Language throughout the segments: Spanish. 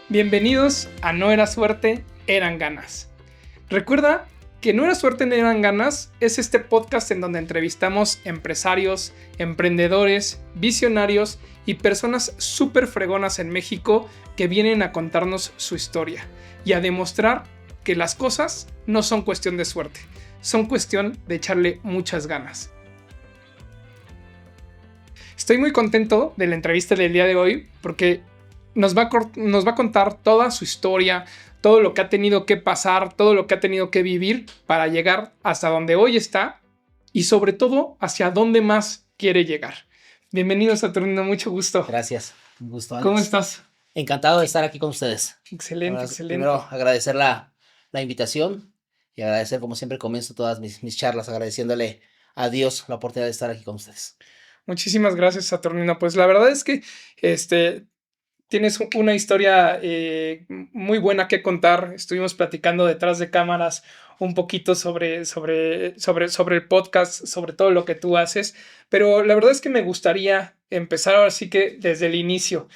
Bienvenidos a No Era Suerte, Eran Ganas. Recuerda que No Era Suerte, Eran Ganas es este podcast en donde entrevistamos empresarios, emprendedores, visionarios y personas súper fregonas en México que vienen a contarnos su historia y a demostrar que las cosas no son cuestión de suerte, son cuestión de echarle muchas ganas. Estoy muy contento de la entrevista del día de hoy porque nos va a contar toda su historia, todo lo que ha tenido que pasar, todo lo que ha tenido que vivir para llegar hasta donde hoy está y sobre todo hacia dónde más quiere llegar. Bienvenido, Saturnino, mucho gusto. Gracias, un gusto, Alex. ¿Cómo estás? Encantado de estar aquí con ustedes. Excelente, excelente. Primero, agradecer la invitación y agradecer, como siempre, comienzo todas mis charlas agradeciéndole a Dios la oportunidad de estar aquí con ustedes. Muchísimas gracias, Saturnino. Pues la verdad es que tienes una historia muy buena que contar. Estuvimos platicando detrás de cámaras un poquito sobre el podcast, sobre todo lo que tú haces. Pero la verdad es que me gustaría empezar ahora sí que desde el inicio.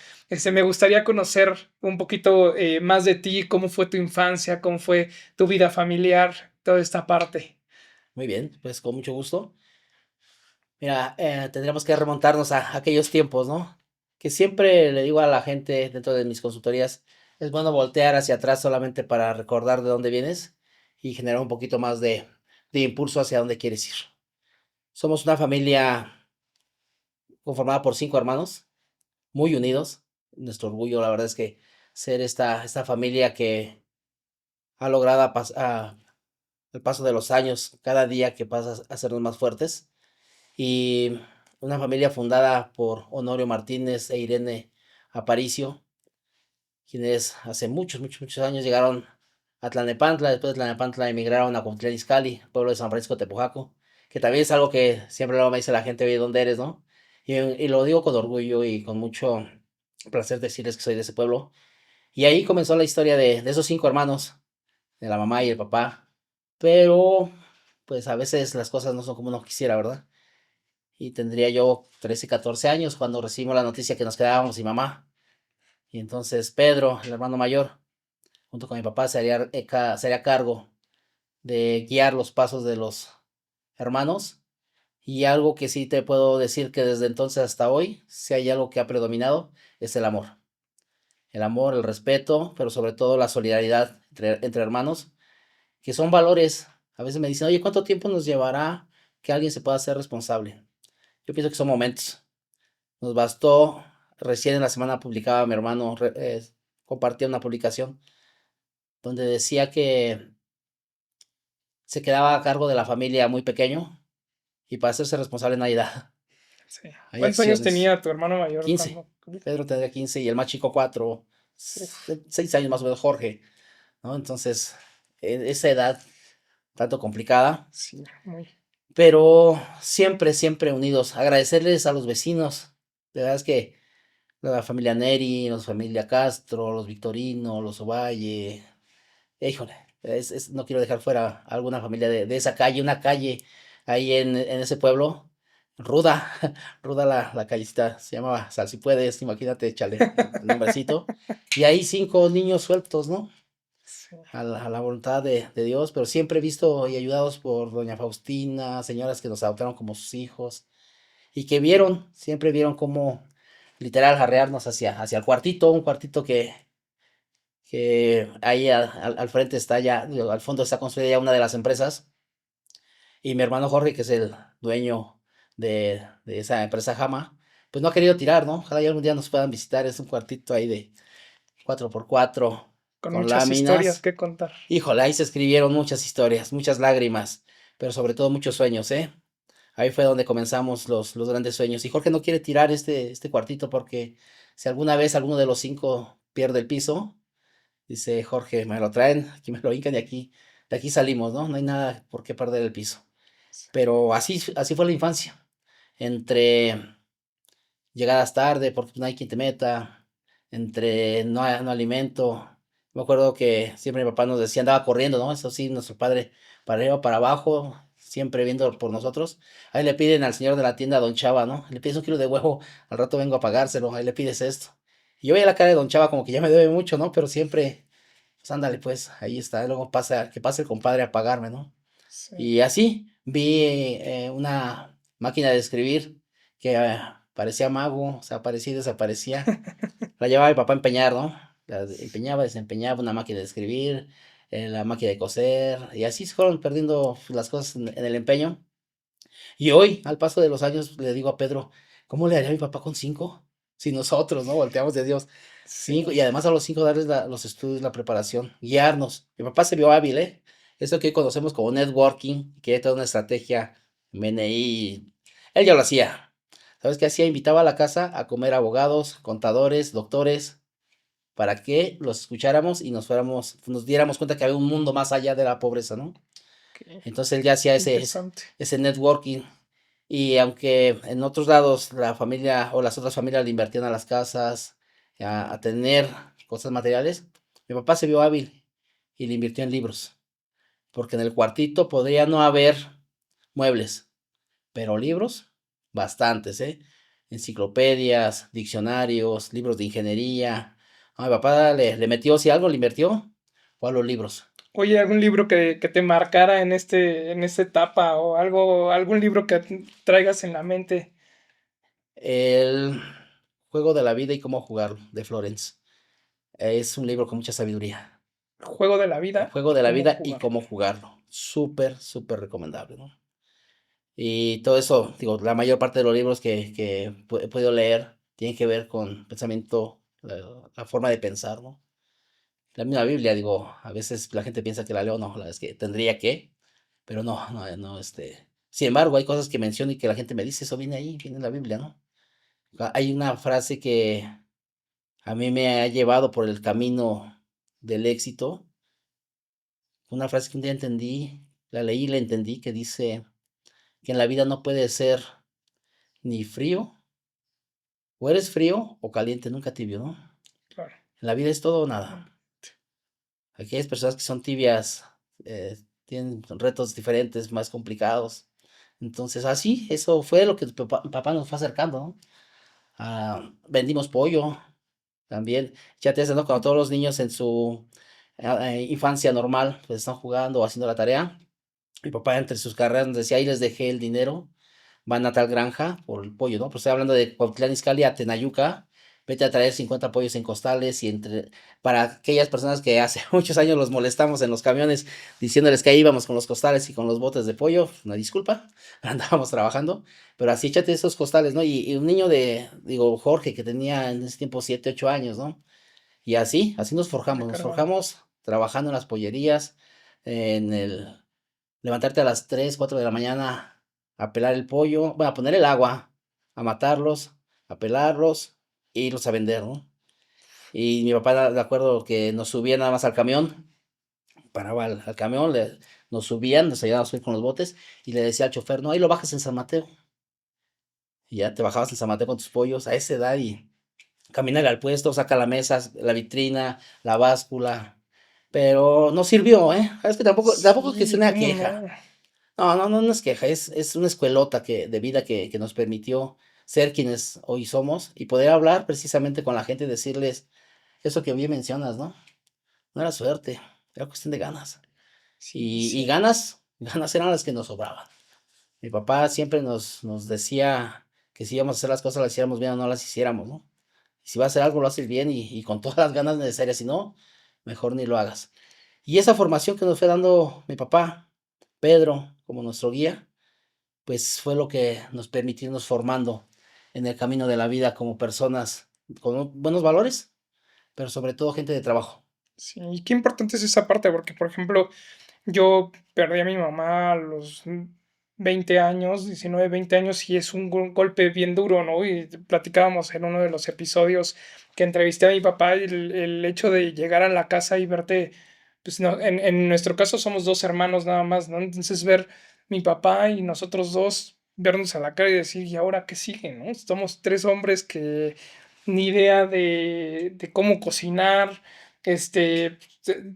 Me gustaría conocer un poquito más de ti, cómo fue tu infancia, cómo fue tu vida familiar, toda esta parte. Muy bien, pues con mucho gusto. Mira, tendríamos que remontarnos a aquellos tiempos, ¿no? Que siempre le digo a la gente dentro de mis consultorías, es bueno voltear hacia atrás solamente para recordar de dónde vienes y generar un poquito más de impulso hacia dónde quieres ir. Somos una familia conformada por 5 hermanos, muy unidos. Nuestro orgullo, la verdad es que ser esta familia que ha logrado el paso de los años, cada día que pasa a hacernos más fuertes. Y una familia fundada por Honorio Martínez e Irene Aparicio, quienes hace muchos años llegaron a Tlalnepantla. Después de Tlalnepantla emigraron a Cuautitlán Izcalli, pueblo de San Francisco de Tepojaco, que también es algo que siempre luego me dice la gente: oye, ¿dónde eres, no? Y lo digo con orgullo y con mucho placer decirles que soy de ese pueblo. Y ahí comenzó la historia de esos 5 hermanos, de la mamá y el papá. Pero, pues a veces las cosas no son como uno quisiera, ¿verdad? Y tendría yo 13, 14 años cuando recibimos la noticia que nos quedábamos sin mamá. Y entonces Pedro, el hermano mayor, junto con mi papá, se haría cargo de guiar los pasos de los hermanos. Y algo que sí te puedo decir que desde entonces hasta hoy, si hay algo que ha predominado, es el amor. El amor, el respeto, pero sobre todo la solidaridad entre hermanos, que son valores. A veces me dicen: oye, ¿cuánto tiempo nos llevará que alguien se pueda hacer responsable? Yo pienso que son momentos. Nos bastó, recién en la semana publicaba mi hermano, compartía una publicación donde decía que se quedaba a cargo de la familia muy pequeño y para hacerse responsable nadie da. Sí. Hay ¿Cuántos años acciones. tenía tu hermano mayor? 15. Pedro tendría 15 y el más chico 4, 6 años más o menos Jorge, ¿no? Entonces, esa edad tanto complicada, Sí, muy. pero siempre unidos. Agradecerles a los vecinos. De verdad es que la familia Neri, la familia Castro, los Victorino, los Ovalle. Híjole, no quiero dejar fuera alguna familia de esa calle, una calle ahí en ese pueblo. Ruda, ruda la callecita, se llamaba Sal si puedes, imagínate, échale el nombrecito. Y ahí 5 niños sueltos, ¿no? Sí. A la voluntad de Dios, pero siempre visto y ayudados por doña Faustina, señoras que nos adoptaron como sus hijos y que siempre vieron cómo literal arrearnos hacia el cuartito, un cuartito que ahí al frente está ya, al fondo está construida ya una de las empresas. Y mi hermano Jorge, que es el dueño de esa empresa Jama, pues no ha querido tirar, ¿no? Ojalá ya algún día nos puedan visitar. Es un cuartito ahí de 4x4 Con con muchas historias láminas. que contar. Híjole, ahí se escribieron muchas historias, muchas lágrimas, pero sobre todo muchos sueños, ¿eh? Ahí fue donde comenzamos los grandes sueños. Y Jorge no quiere tirar este cuartito porque si alguna vez alguno de los 5 pierde el piso, dice Jorge: me lo traen, aquí me lo hincan y de aquí salimos, ¿no? No hay nada por qué perder el piso. Pero así fue la infancia. Entre llegadas tarde porque no hay quien te meta, entre no alimento. Me acuerdo que siempre mi papá nos decía, andaba corriendo, ¿no? Eso sí, nuestro padre para arriba, para abajo, siempre viendo por nosotros. Ahí le piden al señor de la tienda, don Chava, ¿no? Le pides 1 kilo de huevo, al rato vengo a pagárselo, ahí le pides esto. Y yo veía la cara de don Chava como que ya me debe mucho, ¿no? Pero siempre, pues ándale, pues, ahí está. Luego pasa, que pase el compadre a pagarme, ¿no? Sí. Y así vi una máquina de escribir que parecía mago, o sea, aparecía y desaparecía. La llevaba mi papá a empeñar, ¿no? Empeñaba, desempeñaba una máquina de escribir, la máquina de coser, y así se fueron perdiendo las cosas en el empeño. Y hoy, al paso de los años, le digo a Pedro, ¿cómo le haría mi papá con cinco? Si nosotros, ¿no? Volteamos de Dios. Cinco, Sí. y además a los cinco darles los estudios, la preparación, guiarnos. Mi papá se vio hábil, ¿eh? Eso que hoy conocemos como networking, que hay toda una estrategia, MNI, él ya lo hacía. ¿Sabes qué hacía? Invitaba a la casa a comer abogados, contadores, doctores, para que los escucháramos y nos fuéramos, nos diéramos cuenta que había un mundo más allá de la pobreza, ¿no? Ok, Entonces él ya hacía interesante. ese networking. Y aunque en otros lados la familia o las otras familias le invertían a las casas, a tener cosas materiales, mi papá se vio hábil y le invirtió en libros. Porque en el cuartito podría no haber muebles, pero libros, bastantes, ¿eh? Enciclopedias, diccionarios, libros de ingeniería. A mi papá le metió, si algo le invirtió, fue a los libros. Oye, ¿algún libro que te marcara en esta etapa o algo, algún libro que traigas en la mente? El juego de la vida y cómo jugarlo, de Florence. Es un libro con mucha sabiduría. Juego de la El vida juego y de la cómo vida y jugarlo. cómo jugarlo. Súper, súper recomendable, ¿no? Y todo eso, digo, la mayor parte de los libros que he podido leer tienen que ver con pensamiento, la forma de pensar, ¿no? La misma Biblia, digo, a veces la gente piensa que la leo, no, la es que tendría que, pero no, no, no, Sin embargo, hay cosas que menciono y que la gente me dice, eso viene ahí, viene en la Biblia, ¿no? Hay una frase que a mí me ha llevado por el camino del éxito, una frase que un día entendí, la leí y la entendí, que dice que en la vida no puede ser ni frío, o eres frío o caliente, nunca tibio, ¿no? Claro. En la vida es todo o Mm. nada. Aquellas personas que son tibias tienen retos diferentes, más complicados. Entonces, así, eso fue lo que papá nos fue acercando, ¿no? Vendimos pollo también. Ya te ¿no? Cuando todos los niños en su infancia normal, pues están jugando o haciendo la tarea. Mi papá entre sus carreras nos decía, ahí les dejé el dinero, van a tal granja por el pollo, ¿no? Pues estoy hablando de Cuautitlán Izcalli a Tenayuca, vete a traer 50 pollos en costales y para aquellas personas que hace muchos años los molestamos en los camiones diciéndoles que ahí íbamos con los costales y con los botes de pollo, una disculpa, andábamos trabajando, pero así échate esos costales, ¿no? Y un niño digo, Jorge, que tenía en ese tiempo 7, 8 años, ¿no? Y así De nos carbón. forjamos trabajando en las pollerías, en el levantarte a las 3 4 de la mañana a pelar el pollo, bueno, a poner el agua, a matarlos, a pelarlos e irlos a vender, ¿no? Y mi papá, de acuerdo, que nos subía nada más al camión, paraba al camión, nos subían, nos ayudaban a subir con los botes y le decía al chofer, no, ahí lo bajas en San Mateo. Y ya te bajabas en San Mateo con tus pollos a esa edad y camínale al puesto, saca la mesa, la vitrina, la báscula. Pero no sirvió, ¿eh? Es que tampoco que sea Sí, una cómo no. queja. No, no, no, no es queja, es una escuelota de vida que nos permitió ser quienes hoy somos y poder hablar precisamente con la gente y decirles eso que bien mencionas, ¿no? No era suerte, era cuestión de ganas. Sí, Y sí. ganas eran las que nos sobraban. Mi papá siempre nos decía que si íbamos a hacer las cosas, las hiciéramos bien o no las hiciéramos, ¿no? Si vas a hacer algo, lo haces bien y con todas las ganas necesarias, si no, mejor ni lo hagas. Y esa formación que nos fue dando mi papá, Pedro, como nuestro guía, pues fue lo que nos permitió irnos formando en el camino de la vida como personas con buenos valores, pero sobre todo gente de trabajo. Sí, y qué importante es esa parte, porque, por ejemplo, yo perdí a mi mamá a los 20 años, 19 20 años, y es un golpe bien duro, ¿no? Y platicábamos en uno de los episodios que entrevisté a mi papá, el hecho de llegar a la casa y verte, pues no, en nuestro caso somos dos hermanos nada más, ¿no? Entonces ver mi papá y nosotros dos, vernos a la cara y decir, ¿y ahora qué sigue, no? Somos tres hombres que ni idea de cómo cocinar, este,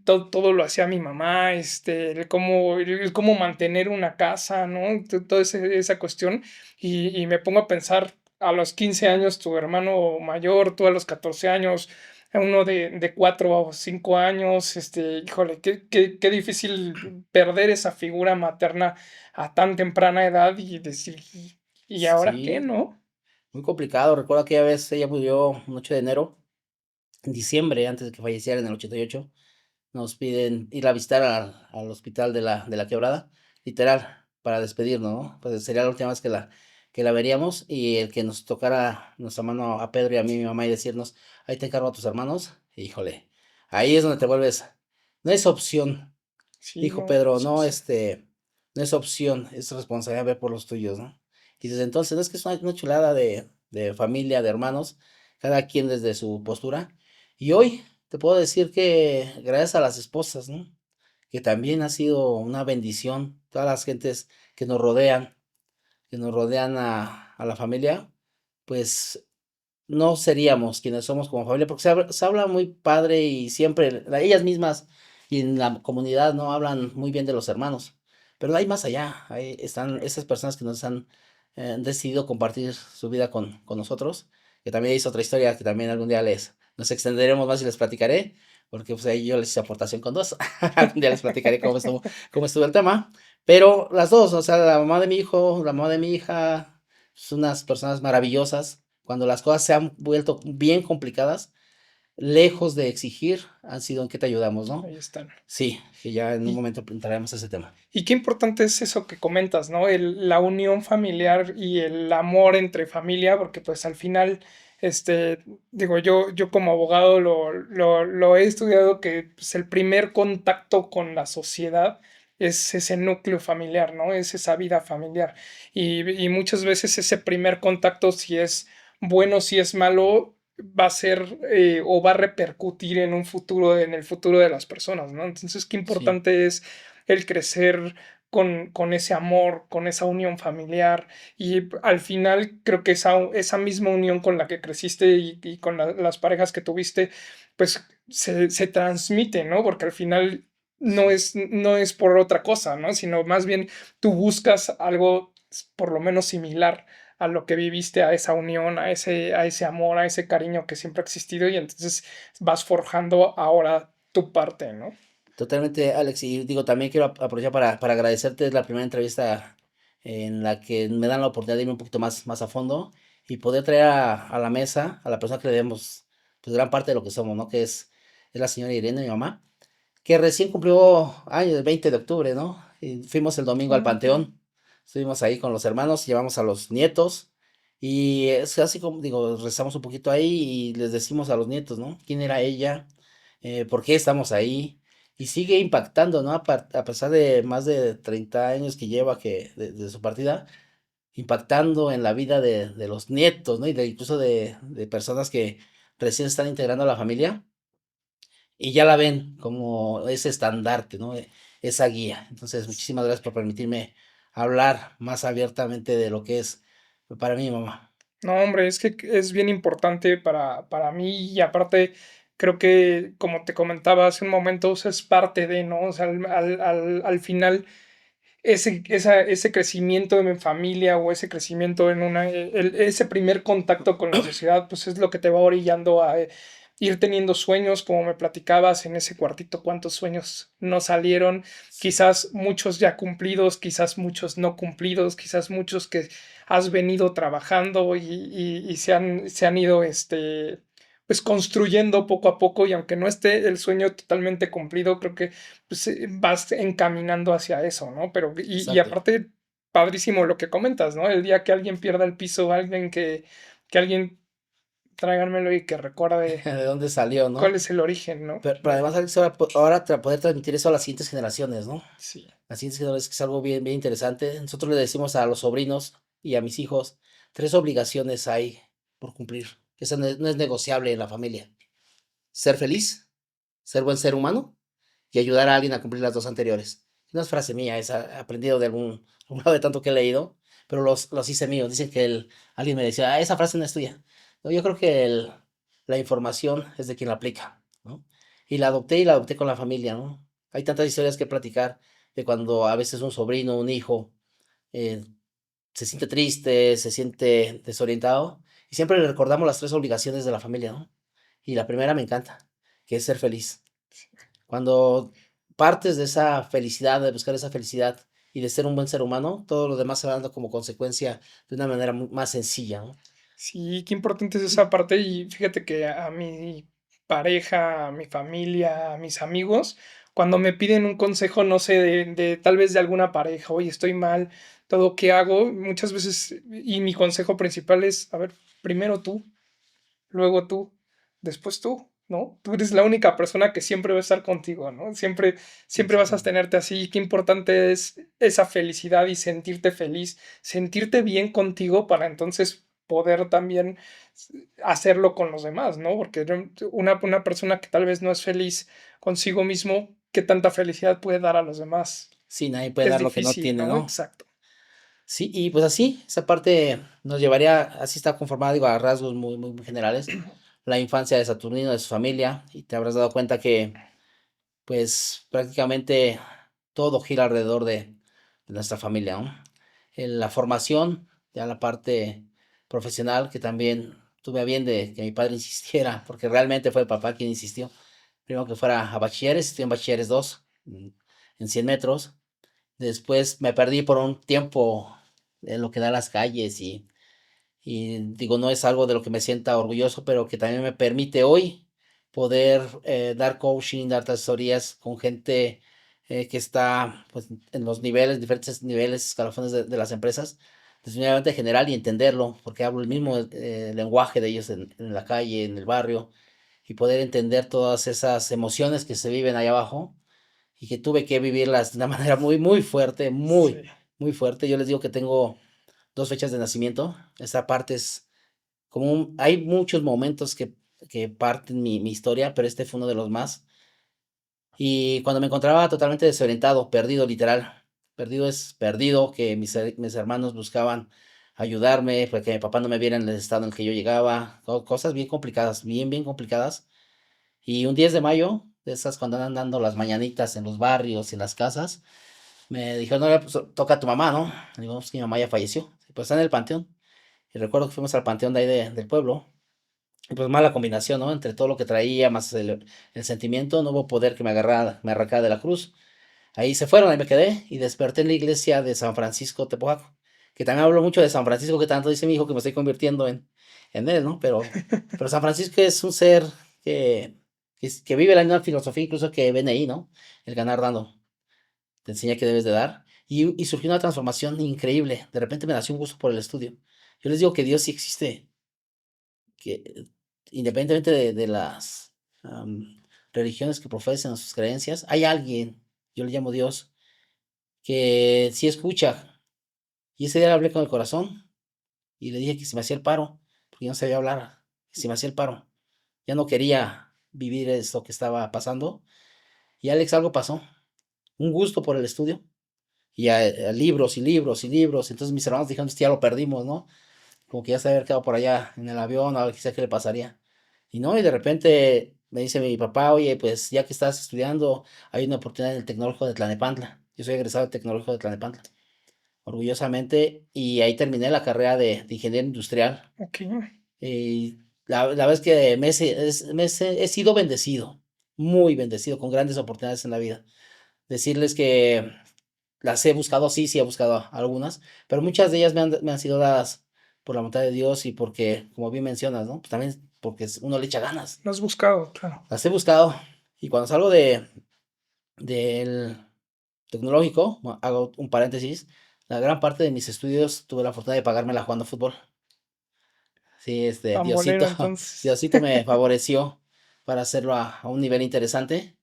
todo lo hacía mi mamá, el cómo mantener una casa, ¿no? Toda esa cuestión. Y me pongo a pensar a los 15 años tu hermano mayor, tú a los 14 años, a uno de 4 o 5 años, híjole, qué difícil perder esa figura materna a tan temprana edad y decir, ¿y ahora qué, Sí, no? muy complicado. Recuerdo aquella vez ella murió un 8 de enero, en diciembre, antes de que falleciera en el 88. Nos piden ir a visitar al hospital de la Quebrada, literal, para despedirnos, ¿no? Pues sería la última vez que la veríamos y el que nos tocara nuestra mano a Pedro y a mí, mi mamá, y decirnos, ahí te encargo a tus hermanos, híjole, ahí es donde te vuelves, no es opción, Sí, dijo no, Pedro, sí, no, sí. no es opción, es responsabilidad ver por los tuyos, ¿no? Y desde entonces, no es que es una chulada de familia, de hermanos, cada quien desde su postura. Y hoy te puedo decir que gracias a las esposas, ¿no? Que también ha sido una bendición, todas las gentes que nos rodean a la familia, pues no seríamos quienes somos como familia, porque se habla muy padre y siempre, ellas mismas y en la comunidad no hablan muy bien de los hermanos, pero hay más allá, ahí están esas personas que nos han decidido compartir su vida con nosotros, que también es otra historia que también algún día nos extenderemos más y les platicaré, porque pues ahí yo les hice aportación con dos, algún día les platicaré cómo estuvo el tema, pero las dos, o sea, la mamá de mi hijo, la mamá de mi hija, son unas personas maravillosas cuando las cosas se han vuelto bien complicadas, lejos de exigir, han sido en qué te ayudamos, ¿no? Ahí están. Sí, que ya en un Y, momento entraremos a ese tema. y qué importante es eso que comentas, ¿no? La unión familiar y el amor entre familia, porque pues al final, este, digo, yo como abogado lo he estudiado que pues, el primer contacto con la sociedad es ese núcleo familiar, ¿no? Es esa vida familiar. Y muchas veces ese primer contacto, si es bueno, si es malo, va a ser o va a repercutir en un futuro, en el futuro de las personas, ¿no? Entonces, qué Sí, importante es el crecer con ese amor, con esa unión familiar y al final creo que esa misma unión con la que creciste y con las parejas que tuviste, pues se transmite, ¿no? Porque al final sí, no es por otra cosa, ¿no? Sino más bien tú buscas algo por lo menos similar a lo que viviste, a esa unión, a ese amor, a ese cariño que siempre ha existido y entonces vas forjando ahora tu parte, ¿no? totalmente, Alex. Y digo, también quiero aprovechar para agradecerte, es la primera entrevista en la que me dan la oportunidad de irme un poquito más a fondo y poder traer a la mesa a la persona que le demos pues gran parte de lo que somos, ¿no? Que es la señora Irene, mi mamá, que recién cumplió años, el 20 de octubre, ¿no? Y fuimos el domingo al Ah, ok. Panteón, estuvimos ahí con los hermanos, llevamos a los nietos, y es así como, digo, rezamos un poquito ahí y les decimos a los nietos, ¿no? ¿Quién era ella? ¿Por qué estamos ahí? Y sigue impactando, ¿no? A pesar de más de 30 años que lleva de su partida, impactando en la vida de los nietos, ¿no? Y incluso de personas que recién están integrando a la familia y ya la ven como ese estandarte, ¿no? Esa guía. Entonces, muchísimas gracias por permitirme hablar más abiertamente de lo que es para mí, mamá. No, hombre, es que es bien importante para mí y aparte creo que, como te comentaba hace un momento, o sea, es parte de, ¿no? O sea, al final ese crecimiento en familia o ese crecimiento en ese primer contacto con la sociedad, pues es lo que te va orillando a ir teniendo sueños, como me platicabas en ese cuartito, cuántos sueños no salieron, Sí, quizás muchos ya cumplidos, quizás muchos no cumplidos, quizás muchos que has venido trabajando y se han ido, pues construyendo poco a poco y aunque no esté el sueño totalmente cumplido, creo que pues, vas encaminando hacia eso, ¿no? Pero, y exacto. aparte, padrísimo lo que comentas, ¿no? El día que alguien pierda el piso, que alguien tráiganmelo y que recuerde ¿De dónde salió, cuál no? es el origen, ¿no? Pero además, Alex, ahora poder transmitir eso a las siguientes generaciones, ¿no? Sí, Las siguientes generaciones, que es algo bien, bien interesante. Nosotros le decimos a los sobrinos y a mis hijos, tres obligaciones hay por cumplir. Esa no es negociable en la familia. Ser feliz, ser buen ser humano y ayudar a alguien a cumplir las dos anteriores. No es frase mía, es aprendido de algún lado de tanto que he leído, pero los hice míos. Dicen que alguien me decía, esa frase no es tuya. No, yo creo que la información es de quien la aplica, ¿no? Y la adopté con la familia, ¿no? Hay tantas historias que platicar de cuando a veces un sobrino, un hijo, eh, se siente triste, se siente desorientado, y siempre le recordamos las tres obligaciones de la familia, ¿no? Y la primera me encanta, que es ser feliz. Cuando partes de esa felicidad, de buscar esa felicidad y de ser un buen ser humano, todo lo demás se va dando como consecuencia de una manera más sencilla, ¿no? Sí, qué importante es esa parte y fíjate que a mi pareja, a mi familia, a mis amigos, cuando me piden un consejo, no sé, de tal vez de alguna pareja, oye, estoy mal, todo, ¿qué hago? Muchas veces, y mi consejo principal es, a ver, primero tú, luego tú, después tú, ¿no? Tú eres la única persona que siempre va a estar contigo, ¿no? Siempre, siempre vas a Exactamente. tenerte así. Qué importante es esa felicidad y sentirte feliz, sentirte bien contigo para entonces poder también hacerlo con los demás, ¿no? Porque una persona que tal vez no es feliz consigo mismo, ¿qué tanta felicidad puede dar a los demás? Sí, nadie puede Es dar lo que no difícil, tiene, ¿no? ¿no? Exacto. Sí, y pues así, esa parte nos llevaría, así está conformada, digo, a rasgos muy, muy, muy generales, la infancia de Saturnino, de su familia, y te habrás dado cuenta que, pues, prácticamente todo gira alrededor de nuestra familia, ¿no? En la formación, ya la parte profesional, que también tuve a bien de que mi padre insistiera, porque realmente fue el papá quien insistió, primero que fuera a bachilleres, estoy en bachilleres 2 en 100 metros. Después me perdí por un tiempo en lo que da las calles y digo, no es algo de lo que me sienta orgulloso, pero que también me permite hoy poder dar coaching, dar asesorías con gente que está pues, en los niveles, diferentes niveles, escalafones de las empresas, definitivamente general y entenderlo, porque hablo el mismo lenguaje de ellos en la calle, en el barrio, y poder entender todas esas emociones que se viven ahí abajo y que tuve que vivirlas de una manera muy, muy fuerte, Sí. muy, muy fuerte. Yo les digo que tengo dos fechas de nacimiento. Esa parte es como hay muchos momentos que parten mi historia, pero este fue uno de los más. Y cuando me encontraba totalmente desorientado, perdido, literal. Perdido es perdido, que mis hermanos buscaban ayudarme, para que mi papá no me viera en el estado en el que yo llegaba. Cosas bien complicadas, bien, bien complicadas. Y un 10 de mayo, de esas cuando andan dando las mañanitas en los barrios y en las casas, me dijeron, no, pues toca a tu mamá, ¿no? Le digo, es que mi mamá ya falleció. Pues está en el panteón. Y recuerdo que fuimos al panteón de ahí del pueblo. Y pues mala combinación, ¿no? Entre todo lo que traía, más el sentimiento, no hubo poder que me arrancara de la cruz. Ahí se fueron, ahí me quedé y desperté en la iglesia de San Francisco Tepojaco. Que también hablo mucho de San Francisco, que tanto dice mi hijo que me estoy convirtiendo en él, ¿no? Pero San Francisco es un ser que, que vive la misma filosofía incluso que BNI, ¿no? El ganar dando te enseña que debes de dar. Y surgió una transformación increíble. De repente me nació un gusto por el estudio. Yo les digo que Dios sí existe, que independientemente de las religiones que profesen sus creencias, hay alguien, yo le llamo Dios, que sí escucha. Y ese día le hablé con el corazón y le dije que si me hacía el paro, porque yo no sabía hablar, que si me hacía el paro, ya no quería vivir esto que estaba pasando. Y Alex, algo pasó, un gusto por el estudio y a libros y libros y libros. Entonces mis hermanos dijeron, este ya lo perdimos, ¿no? Como que ya se había quedado por allá en el avión, a ver qué le pasaría. Y no, y de repente me dice mi papá, oye, pues ya que estás estudiando, hay una oportunidad en el Tecnológico de Tlalnepantla. Yo soy egresado del Tecnológico de Tlalnepantla, orgullosamente, y ahí terminé la carrera de ingeniero industrial. Ok. Y la verdad es que he sido bendecido, muy bendecido, con grandes oportunidades en la vida. Decirles que las he buscado, sí, sí he buscado algunas, pero muchas de ellas me han sido dadas por la voluntad de Dios y porque, como bien mencionas, ¿no? Pues también porque uno le echa ganas. Lo has buscado, claro. Las he buscado y cuando salgo del tecnológico, hago un paréntesis, la gran parte de mis estudios tuve la fortuna de pagármela jugando fútbol. Sí, Pambolero, Diosito, entonces. Diosito me favoreció para hacerlo a un nivel interesante.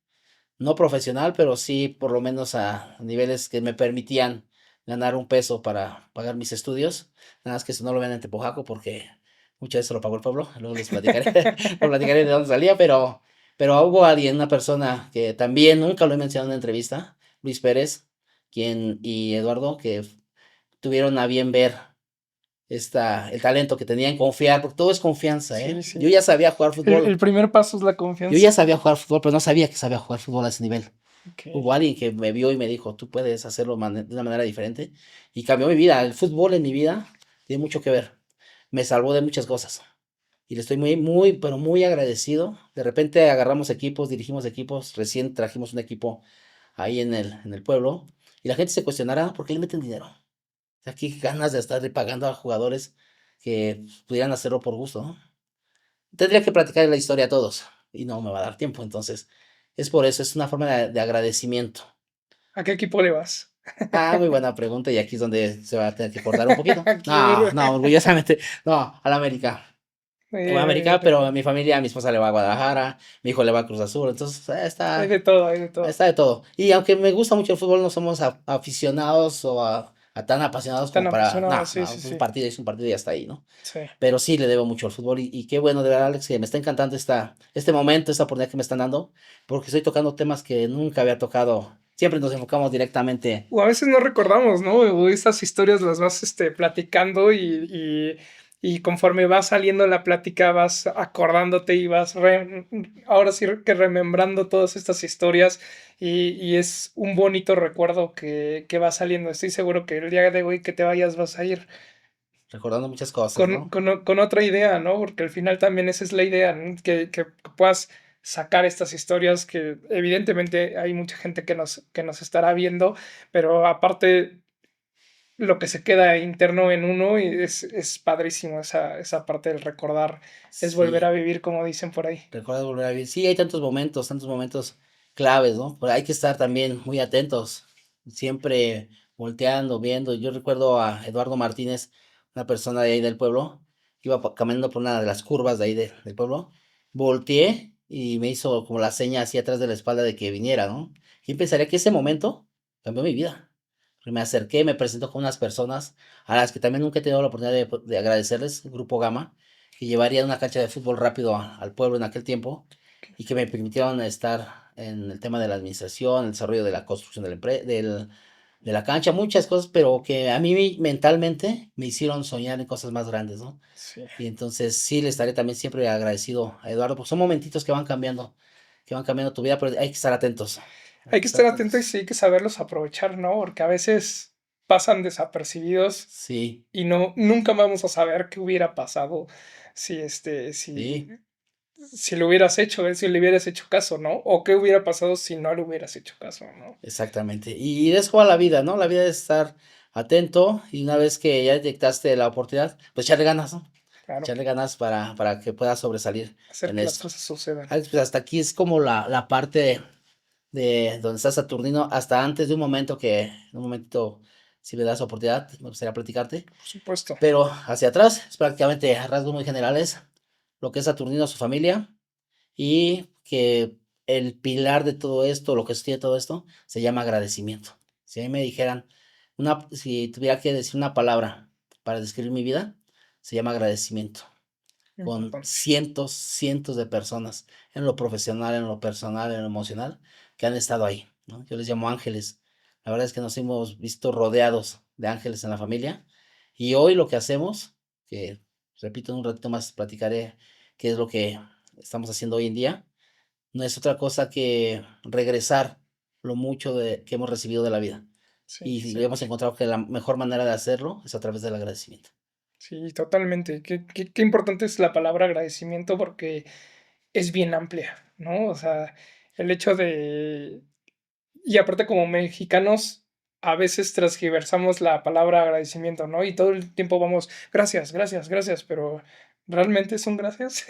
No profesional, pero sí por lo menos a niveles que me permitían ganar un peso para pagar mis estudios. Nada más que eso no lo ven en Tepojaco porque muchas veces lo pagó el pueblo. Luego les platicaré, lo platicaré de dónde salía, pero hubo alguien, una persona que también nunca lo he mencionado en una entrevista, Luis Pérez, quien y Eduardo, que tuvieron a bien ver el talento que tenían, confiar, porque todo es confianza, Sí, ¿eh? sí. Yo ya sabía jugar El fútbol. primer paso es la Yo ya confianza. sabía jugar fútbol, pero no sabía que sabía jugar fútbol a ese nivel. Ok. Hubo alguien que me vio y me dijo, tú puedes hacerlo de una manera diferente. Y cambió mi vida. El fútbol en mi vida tiene mucho que ver. Me salvó de muchas cosas. Y le estoy pero muy agradecido. De repente agarramos equipos, dirigimos equipos. Recién trajimos un equipo ahí en el pueblo. Y la gente se cuestionará por qué le meten dinero. O sea, qué ganas de estar pagando a jugadores que pudieran hacerlo por gusto, ¿no? Tendría que platicar la historia a todos y no me va a dar tiempo. Entonces, es por eso, es una forma de agradecimiento. ¿A qué equipo le vas? Ah, muy buena pregunta y aquí es donde se va a tener que cortar un poquito. Aquí, No, no, orgullosamente, no, a la América. Le voy a yo América, pero a también. mi familia, mi esposa le va a Guadalajara, mi hijo le va a Cruz Azul, entonces Hay de todo, hay de todo. está de todo. Y aunque me gusta mucho el fútbol, no somos aficionados a tan apasionados Tan como para, apasionado, no, sí, no, sí, un sí. partido es un partido y hasta ahí, ¿no? Sí. Pero sí le debo mucho al fútbol y qué bueno, de verdad, Alex, que me está encantando este momento, esta oportunidad que me están dando, porque estoy tocando temas que nunca había tocado. Siempre nos enfocamos directamente. O a veces no recordamos, ¿no? O estas historias las vas platicando y conforme va saliendo la plática vas acordándote y vas ahora sí que remembrando todas estas historias y es un bonito recuerdo que va saliendo. Estoy seguro que el día de hoy que te vayas vas a ir Recordando muchas cosas, ¿no? con otra idea, ¿no? Porque al final también esa es la idea, ¿no? Que puedas sacar estas historias que evidentemente hay mucha gente que nos estará viendo, pero aparte lo que se queda interno en uno y es padrísimo esa parte del recordar, es volver a Sí, vivir como dicen por ahí. recuerda volver a vivir. Sí, hay tantos momentos claves, ¿no? Pero hay que estar también muy atentos, siempre volteando, viendo. Yo recuerdo a Eduardo Martínez, una persona de ahí del pueblo, que iba caminando por una de las curvas de ahí del pueblo. Volteé y me hizo como la seña así atrás de la espalda de que viniera, ¿no? ¿Quién pensaría que ese momento cambió mi vida? Me acerqué, me presentó con unas personas a las que también nunca he tenido la oportunidad de agradecerles, el Grupo Gama, que llevaría una cancha de fútbol rápido al pueblo en aquel tiempo y que me permitieron estar en el tema de la administración, el desarrollo de la construcción de la cancha, muchas cosas, pero que a mí mentalmente me hicieron soñar en cosas más grandes, ¿no? Sí. Y entonces sí le estaré también siempre agradecido a Eduardo, porque son momentitos que van cambiando tu vida, pero hay Hay que que estar estar atentos y atentos. sí hay que saberlos aprovechar, ¿no? Porque a veces pasan desapercibidos Sí, y nunca vamos a saber qué hubiera pasado si sí. si lo hubieras hecho, si le hubieras hecho caso, ¿no? O qué hubiera pasado si no le hubieras hecho caso, ¿no? Exactamente. Y es como la vida, ¿no? La vida es estar atento y una vez que ya detectaste la oportunidad, pues echarle ganas, ¿no? Claro, Echarle ganas para que puedas sobresalir hacer en que las esto. cosas sucedan. Alex, pues hasta aquí es como la parte de donde está Saturnino, hasta antes de un momento que, en un momentito, si me das oportunidad, me gustaría platicarte, Por supuesto. pero hacia atrás es prácticamente a rasgos muy generales lo que es Saturnino, su familia, y que el pilar de todo esto, lo que sostiene todo esto, se llama agradecimiento. Si a mí me dijeran, si tuviera que decir una palabra para describir mi vida, se llama agradecimiento. Con Importante. cientos de personas, en lo profesional, en lo personal, en lo emocional, que han estado ahí, ¿no? Yo les llamo ángeles. La verdad es que nos hemos visto rodeados de ángeles en la familia. Y hoy lo que hacemos, que repito, en un ratito más platicaré qué es lo que estamos haciendo hoy en día, no es otra cosa que regresar lo mucho que hemos recibido de la vida. Sí, Y sí. hemos encontrado que la mejor manera de hacerlo es a través del agradecimiento. Sí, totalmente. Qué importante es la palabra agradecimiento porque es bien amplia, ¿no? O sea, el hecho de y aparte como mexicanos, a veces transgiversamos la palabra agradecimiento, ¿no? Y todo el tiempo vamos, gracias, gracias, gracias, pero ¿realmente son gracias?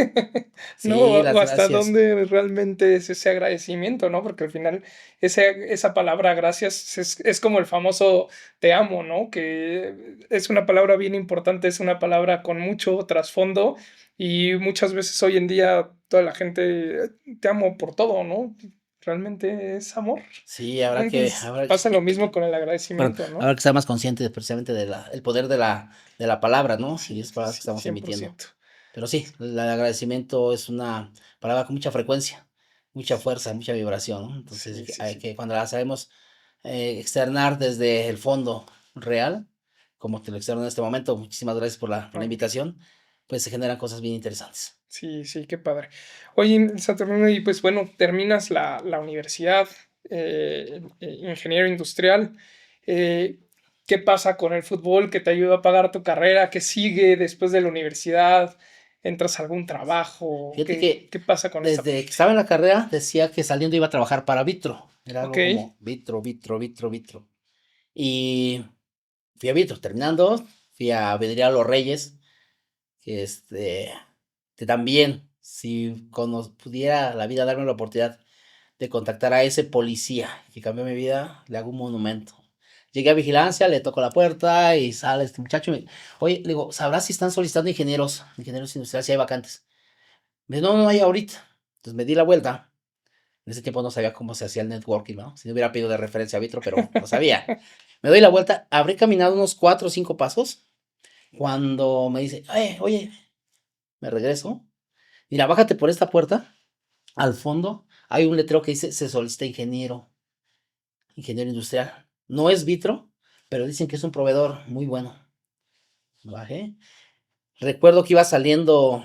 ¿No? Sí, O las hasta gracias. dónde realmente es ese agradecimiento, ¿no? Porque al final esa palabra gracias es como el famoso te amo, ¿no? Que es una palabra bien importante, es una palabra con mucho trasfondo y muchas veces hoy en día toda la gente te amo por todo, ¿no? Realmente es amor. Sí, Entonces pasa lo mismo con el agradecimiento, ¿no? habrá que estar más consciente precisamente el poder de la palabra, ¿no? Y Sí, es palabras que sí, estamos emitiendo. 100%. Pero sí, el agradecimiento es una palabra con mucha frecuencia, mucha fuerza, mucha vibración, ¿no? Entonces Sí, sí, hay sí. que, cuando la sabemos externar desde el fondo real, como te lo externo en este momento, muchísimas gracias por la No, invitación, pues se generan cosas bien interesantes. sí, sí, qué padre. Oye, Saturnino, y pues bueno, terminas la universidad, ingeniero industrial. Eh, ¿Qué pasa con el fútbol que te ayuda a pagar tu carrera? ¿Qué sigue después de la universidad? ¿Entras a algún trabajo? Fíjate que ¿Qué pasa con esa desde que parte? estaba en la carrera decía que saliendo iba a trabajar para Vitro. Era Ok, algo como Vitro, Vitro, Vitro, Vitro. Y fui a Vitro. Terminando, fui a Vidriera Los Reyes, que que también, si pudiera la vida darme la oportunidad de contactar a ese policía que cambió mi vida, le hago un monumento. Llegué a vigilancia, le toco la puerta y sale este muchacho. Oye, le digo, ¿sabrás si están solicitando ingenieros industriales, si hay vacantes? Me dice, no, no hay ahorita. Entonces me di la vuelta. En ese tiempo no sabía cómo se hacía el networking, ¿no? Si no hubiera pedido de referencia a Vitro, pero no sabía. Me doy la vuelta, habré caminado unos 4 o 5 pasos cuando me dice, oye, me regreso. Mira, bájate por esta puerta. Al fondo hay un letrero que dice, se solicita ingeniero industrial. No es Vitro, pero dicen que es un proveedor muy bueno. Bajé. Recuerdo que iba saliendo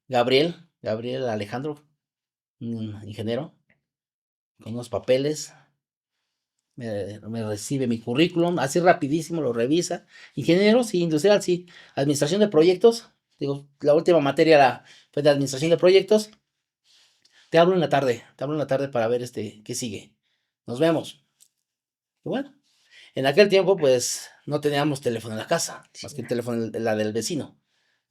Gabriel Alejandro, un ingeniero, con unos papeles. Me recibe mi currículum, así rapidísimo lo revisa. Ingeniero, sí, industrial, sí. Administración de proyectos, digo, la última materia fue de administración de proyectos. Te hablo en la tarde para ver qué sigue. Nos vemos. Y bueno, en aquel tiempo, pues, no teníamos teléfono en la casa, más sí, que el teléfono, la del vecino,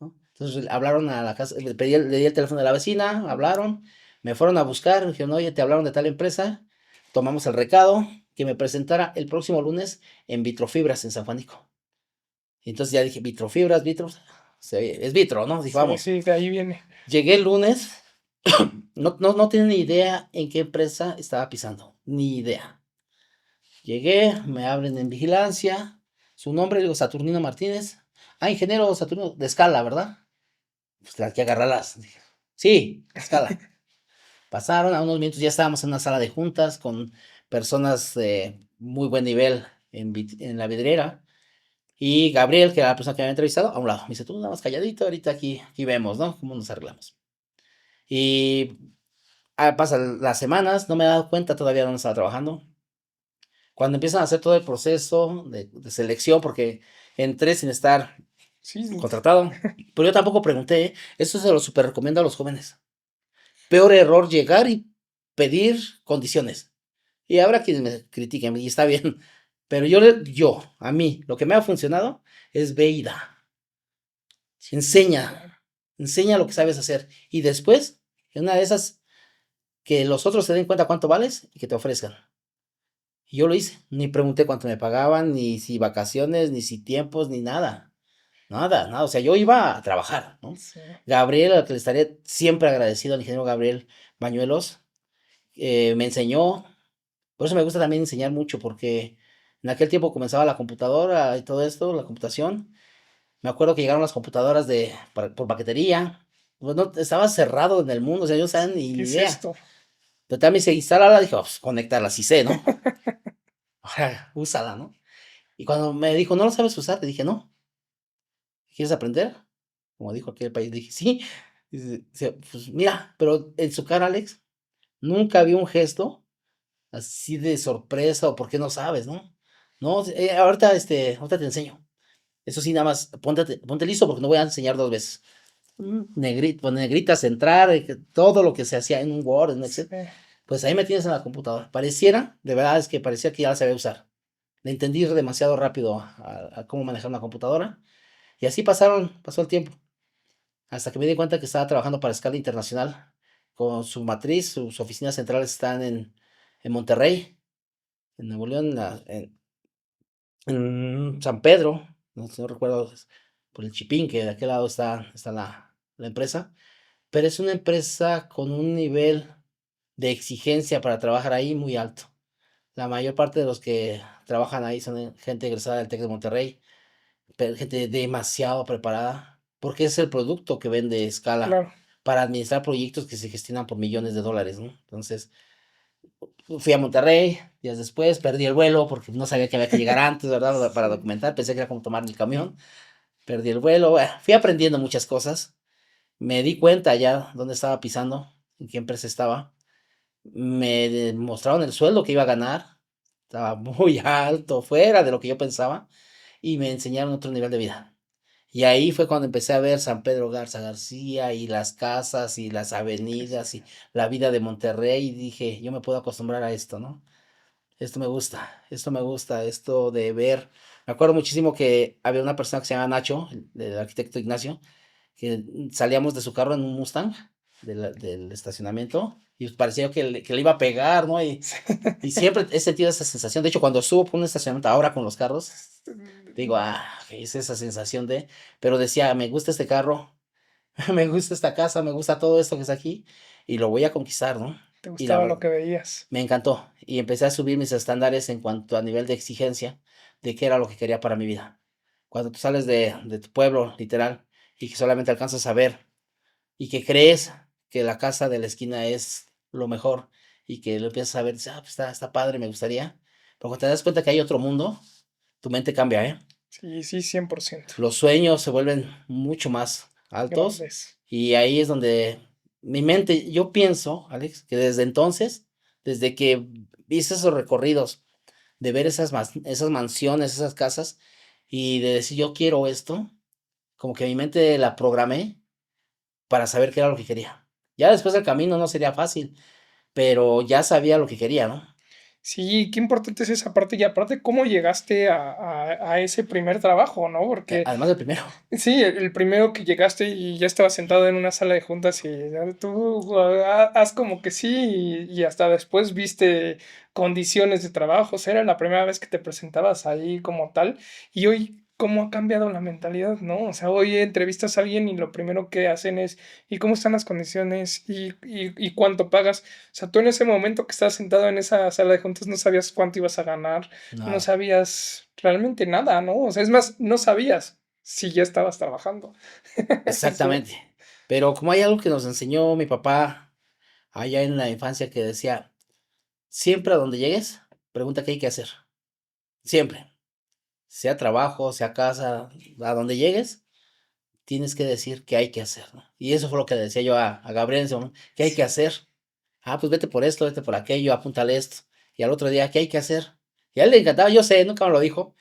¿no? Entonces hablaron a la casa, le di el teléfono de la vecina, hablaron, me fueron a buscar, me dijeron, oye, te hablaron de tal empresa, tomamos el recado, que me presentara el próximo lunes en Vitrofibras, en San Juanico. Y entonces ya dije, Vitrofibras, es Vitro, ¿no? Dije, sí, vamos. sí, de ahí viene. Llegué el lunes, no tenía ni idea en qué empresa estaba pisando, ni idea. Llegué, me abren en vigilancia. Su nombre, digo, Saturnino Martínez. Ah, ingeniero Saturnino, de escala, ¿verdad? Pues hay que agarrarlas. Dije, sí, de escala. Pasaron, a unos minutos ya estábamos en una sala de juntas con personas de muy buen nivel en la vidriera. Y Gabriel, que era la persona que me había entrevistado, a un lado. Me dice, tú nada más calladito, ahorita aquí vemos, ¿no? Cómo nos arreglamos. Y pasan las semanas, no me he dado cuenta todavía dónde estaba trabajando. Cuando empiezan a hacer todo el proceso de selección, porque entré sin estar Sí, contratado, pero yo tampoco pregunté, ¿eh? Eso se lo super recomiendo a los jóvenes. Peor error llegar y pedir condiciones. Y habrá quienes me critiquen, y está bien, pero a mí, lo que me ha funcionado es ve y da. sí, claro. Enseña lo que sabes hacer. Y después, en una de esas, que los otros se den cuenta cuánto vales y que te ofrezcan. Y yo lo hice. Ni pregunté cuánto me pagaban, ni si vacaciones, ni si tiempos, ni nada. Nada, nada. O sea, yo iba a trabajar, ¿no? Sí, Gabriel, al que le estaré siempre agradecido, al ingeniero Gabriel Bañuelos, me enseñó. Por eso me gusta también enseñar mucho, porque en aquel tiempo comenzaba la computadora y todo esto, la computación. Me acuerdo que llegaron las computadoras por paquetería. Pues no, estaba cerrado en el mundo, o sea, yo no sabía sí, ni ¿qué es idea. esto? Pero también se instala, dije, pues conectarla, sí sé, ¿no? Ahora, úsala, ¿no? Y cuando me dijo, ¿no lo sabes usar? Le dije, no. ¿Quieres aprender? Como dijo aquel país, dije, sí. Dice, pues mira, pero en su cara, Alex, nunca vi un gesto así de sorpresa o por qué no sabes, ¿no? No, ahorita te enseño. Eso sí, nada más, ponte listo porque no voy a enseñar 2 veces. Negritas, entrar, todo lo que se hacía en un Word, en un Sí, Excel, pues ahí me tienes en la computadora. De verdad es que parecía que ya la sabía usar. Le entendí demasiado rápido a cómo manejar una computadora. Y así pasó el tiempo. Hasta que me di cuenta que estaba trabajando para escala internacional. Con su matriz, sus oficinas centrales están en Monterrey, en Nuevo León, en San Pedro, no, si no recuerdo, por el Chipín, que de aquel lado está la empresa. Pero es una empresa con un nivel de exigencia para trabajar ahí muy alto. La mayor parte de los que trabajan ahí son gente egresada del TEC de Monterrey, gente demasiado preparada, porque es el producto que vende Scala claro. para administrar proyectos que se gestionan por millones de dólares, ¿no? Entonces, fui a Monterrey, días después, perdí el vuelo porque no sabía que había que llegar antes, ¿verdad? Para Sí, documentar, pensé que era como tomar el camión, perdí el vuelo, bueno, fui aprendiendo muchas cosas, me di cuenta ya dónde estaba pisando, en qué empresa estaba, Me mostraron el sueldo que iba a ganar, estaba muy alto, fuera de lo que yo pensaba, y me enseñaron otro nivel de vida. Y ahí fue cuando empecé a ver San Pedro Garza García y las casas y las avenidas y la vida de Monterrey y dije, yo me puedo acostumbrar a esto, ¿no? Esto me gusta, esto de ver. Me acuerdo muchísimo que había una persona que se llama Nacho, el arquitecto Ignacio, que salíamos de su carro en un Mustang del estacionamiento y parecía que le iba a pegar, ¿no? Y siempre he sentido esa sensación. De hecho, cuando subo por un estacionamiento ahora con los carros, digo, es esa sensación de, pero decía, me gusta este carro, me gusta esta casa, me gusta todo esto que está aquí y lo voy a conquistar, ¿no? Te Y la gustaba lo verdad, que veías. me encantó y empecé a subir mis estándares en cuanto a nivel de exigencia de qué era lo que quería para mi vida. Cuando tú sales de tu pueblo, literal, y que solamente alcanzas a ver y que crees que la casa de la esquina es lo mejor y que lo empiezas a ver, dices, pues está padre, me gustaría. Pero cuando te das cuenta que hay otro mundo, tu mente cambia, ¿eh? Sí, sí, 100%. Los sueños se vuelven mucho más altos Grandes. y ahí es donde mi mente, yo pienso, Alex, que desde entonces, desde que hice esos recorridos, de ver esas mansiones, esas casas y de decir yo quiero esto, como que mi mente la programé para saber qué era lo que quería. Ya después del camino no sería fácil, pero ya sabía lo que quería, ¿no? Sí, qué importante es esa parte y aparte cómo llegaste a ese primer trabajo, ¿no? Porque Además del primero. sí, el primero que llegaste y ya estabas sentado en una sala de juntas y tú haz como que sí y hasta después viste condiciones de trabajo, o sea, era la primera vez que te presentabas ahí como tal y hoy cómo ha cambiado la mentalidad, ¿no? O sea, hoy entrevistas a alguien y lo primero que hacen es ¿y cómo están las condiciones? ¿Y cuánto pagas? O sea, tú en ese momento que estabas sentado en esa sala de juntas no sabías cuánto ibas a ganar, no Nada. sabías realmente nada, ¿no? O sea, es más, no sabías si ya estabas trabajando. Sí, Exactamente. Pero como hay algo que nos enseñó mi papá allá en la infancia que decía, siempre a donde llegues, pregunta qué hay que hacer. Siempre. Sea trabajo, sea casa, a donde llegues, tienes que decir qué hay que hacer, ¿no? Y eso fue lo que le decía yo a Gabriel en ese momento, ¿qué hay que sí, hacer? Pues vete por esto, vete por aquello, apúntale esto. Y al otro día, ¿qué hay que hacer? Y a él le encantaba, yo sé, nunca me lo dijo.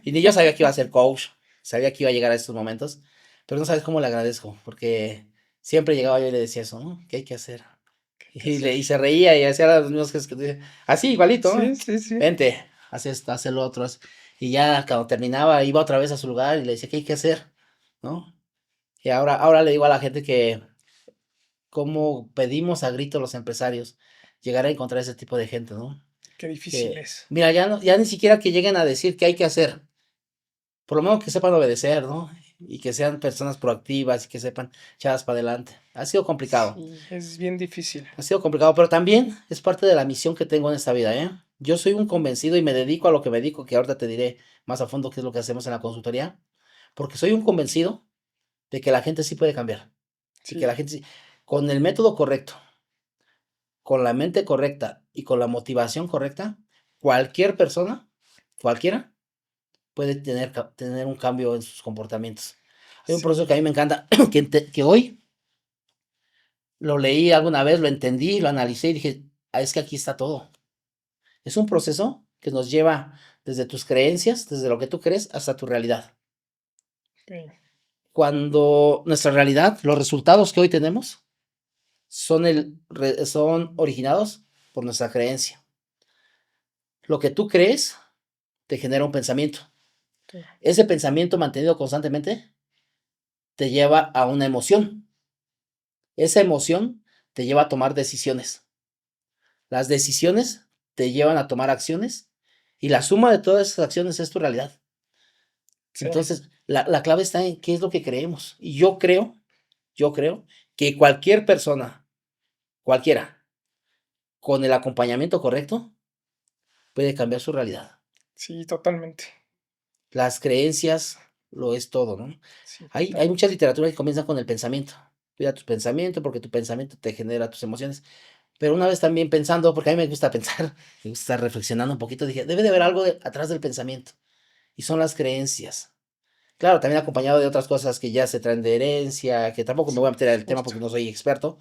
Y ni yo sabía que iba a ser coach, sabía que iba a llegar a estos momentos, pero no sabes cómo le agradezco, porque siempre llegaba yo y le decía eso, ¿no? ¿Qué hay que hacer? ¿qué hay que hacer? Y se reía y hacía los mismos gestos que te así, igualito, Sí, ¿no? sí, sí. Vente, haz esto, haz el otro. Y ya cuando terminaba, iba otra vez a su lugar y le decía, ¿qué hay que hacer? ¿No? Y ahora le digo a la gente que cómo pedimos a gritos los empresarios llegar a encontrar ese tipo de gente, ¿no? Qué difícil Que, es. mira, ya ni siquiera que lleguen a decir qué hay que hacer, por lo menos que sepan obedecer, ¿no? Y que sean personas proactivas y que sepan echadas para adelante. Sí, es bien difícil. Ha sido complicado, pero también es parte de la misión que tengo en esta vida, ¿eh? Yo soy un convencido y me dedico a lo que me dedico, que ahorita te diré más a fondo qué es lo que hacemos en la consultoría, porque soy un convencido de que la gente sí puede cambiar y que Sí, la gente sí, con el método correcto, con la mente correcta y con la motivación correcta, cualquier persona, cualquiera, puede tener un cambio en sus comportamientos. Hay un proceso que a sí, mí me encanta, que hoy lo leí alguna vez, lo entendí, lo analicé y dije, es que aquí está todo. Es un proceso que nos lleva desde tus creencias, desde lo que tú crees, hasta tu realidad. ok, Cuando nuestra realidad, los resultados que hoy tenemos, son originados por nuestra creencia. Lo que tú crees te genera un pensamiento. ok, Ese pensamiento mantenido constantemente te lleva a una emoción. Esa emoción te lleva a tomar decisiones. Las decisiones te llevan a tomar acciones y la suma de todas esas acciones es tu realidad. sí, Entonces, la clave está en qué es lo que creemos. Y yo creo que cualquier persona, cualquiera, con el acompañamiento correcto, puede cambiar su realidad. sí, totalmente. Las creencias lo es todo, ¿no? Sí, Hay mucha totalmente. literatura que comienza con el pensamiento. Cuida tu pensamiento porque tu pensamiento te genera tus emociones. Pero una vez también pensando, porque a mí me gusta pensar, me gusta estar reflexionando un poquito, dije, debe de haber algo atrás del pensamiento. Y son las creencias. Claro, también acompañado de otras cosas que ya se traen de herencia, que tampoco me voy a Sí, meter al tema justo. porque no soy experto,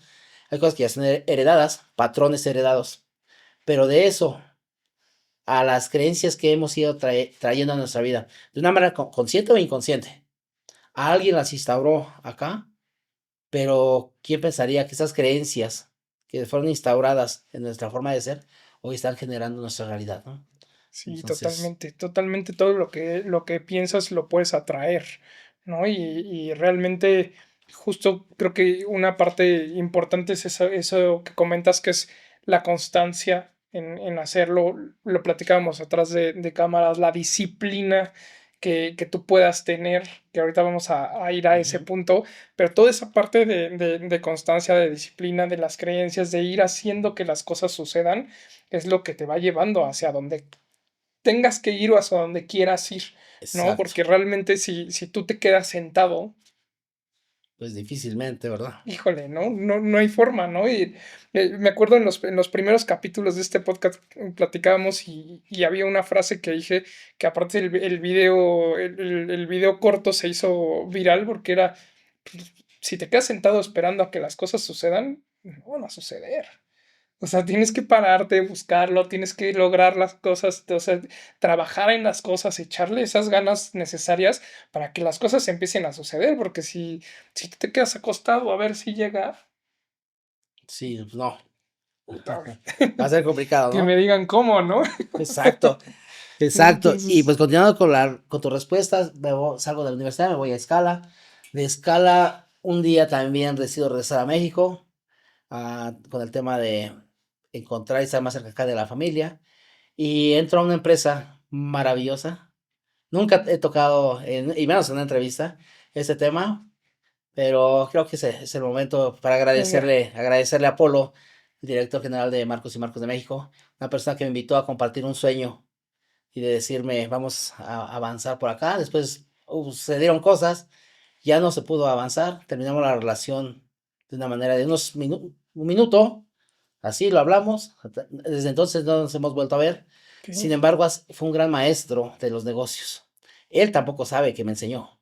Hay cosas que ya son heredadas, patrones heredados, pero de eso a las creencias que hemos ido trayendo a nuestra vida, de una manera consciente o inconsciente. A alguien las instauró acá, pero ¿quién pensaría que esas creencias que fueron instauradas en nuestra forma de ser, hoy están generando nuestra realidad, ¿no? Sí, Entonces, totalmente, totalmente todo lo que piensas lo puedes atraer, ¿no? Y realmente, justo creo que una parte importante es eso que comentas, que es la constancia en hacerlo. Lo platicábamos atrás de cámaras, la disciplina que tú puedas tener, que ahorita vamos a ir a ese ujú, punto, pero toda esa parte de constancia, de disciplina, de las creencias, de ir haciendo que las cosas sucedan, es lo que te va llevando hacia donde tengas que ir o hacia donde quieras ir, ¿no? exacto, Porque realmente si tú te quedas sentado, pues difícilmente, ¿verdad? híjole, ¿no? No hay forma, ¿no? Y me acuerdo en los primeros capítulos de este podcast platicábamos y había una frase que dije que aparte el video, el video corto se hizo viral porque era, pues, si te quedas sentado esperando a que las cosas sucedan, no van a suceder. O sea, tienes que pararte, buscarlo, tienes que lograr las cosas, o sea, trabajar en las cosas, echarle esas ganas necesarias para que las cosas empiecen a suceder, porque si tú te quedas acostado a ver si llega, Sí, pues no, puta, güey, va a ser complicado, que me ¿no? digan cómo, ¿no? Exacto, exacto. Y Entonces, pues continuando con tu respuesta, salgo de la universidad, me voy a Escala. De Escala, un día también decido regresar a México, con el tema de encontrar y estar más cerca acá de la familia. Y entro a una empresa maravillosa. Nunca he tocado, y menos en una entrevista, este tema, pero creo que es el momento para venga, agradecerle a Polo, el director general de Marcos y Marcos de México, una persona que me invitó a compartir un sueño y de decirme, vamos a avanzar por acá. Después sucedieron cosas, ya no se pudo avanzar, terminamos la relación de una manera de un minuto, así lo hablamos, desde entonces no nos hemos vuelto a ver. Sin ok. embargo, fue un gran maestro de los negocios. Él tampoco sabe que me enseñó.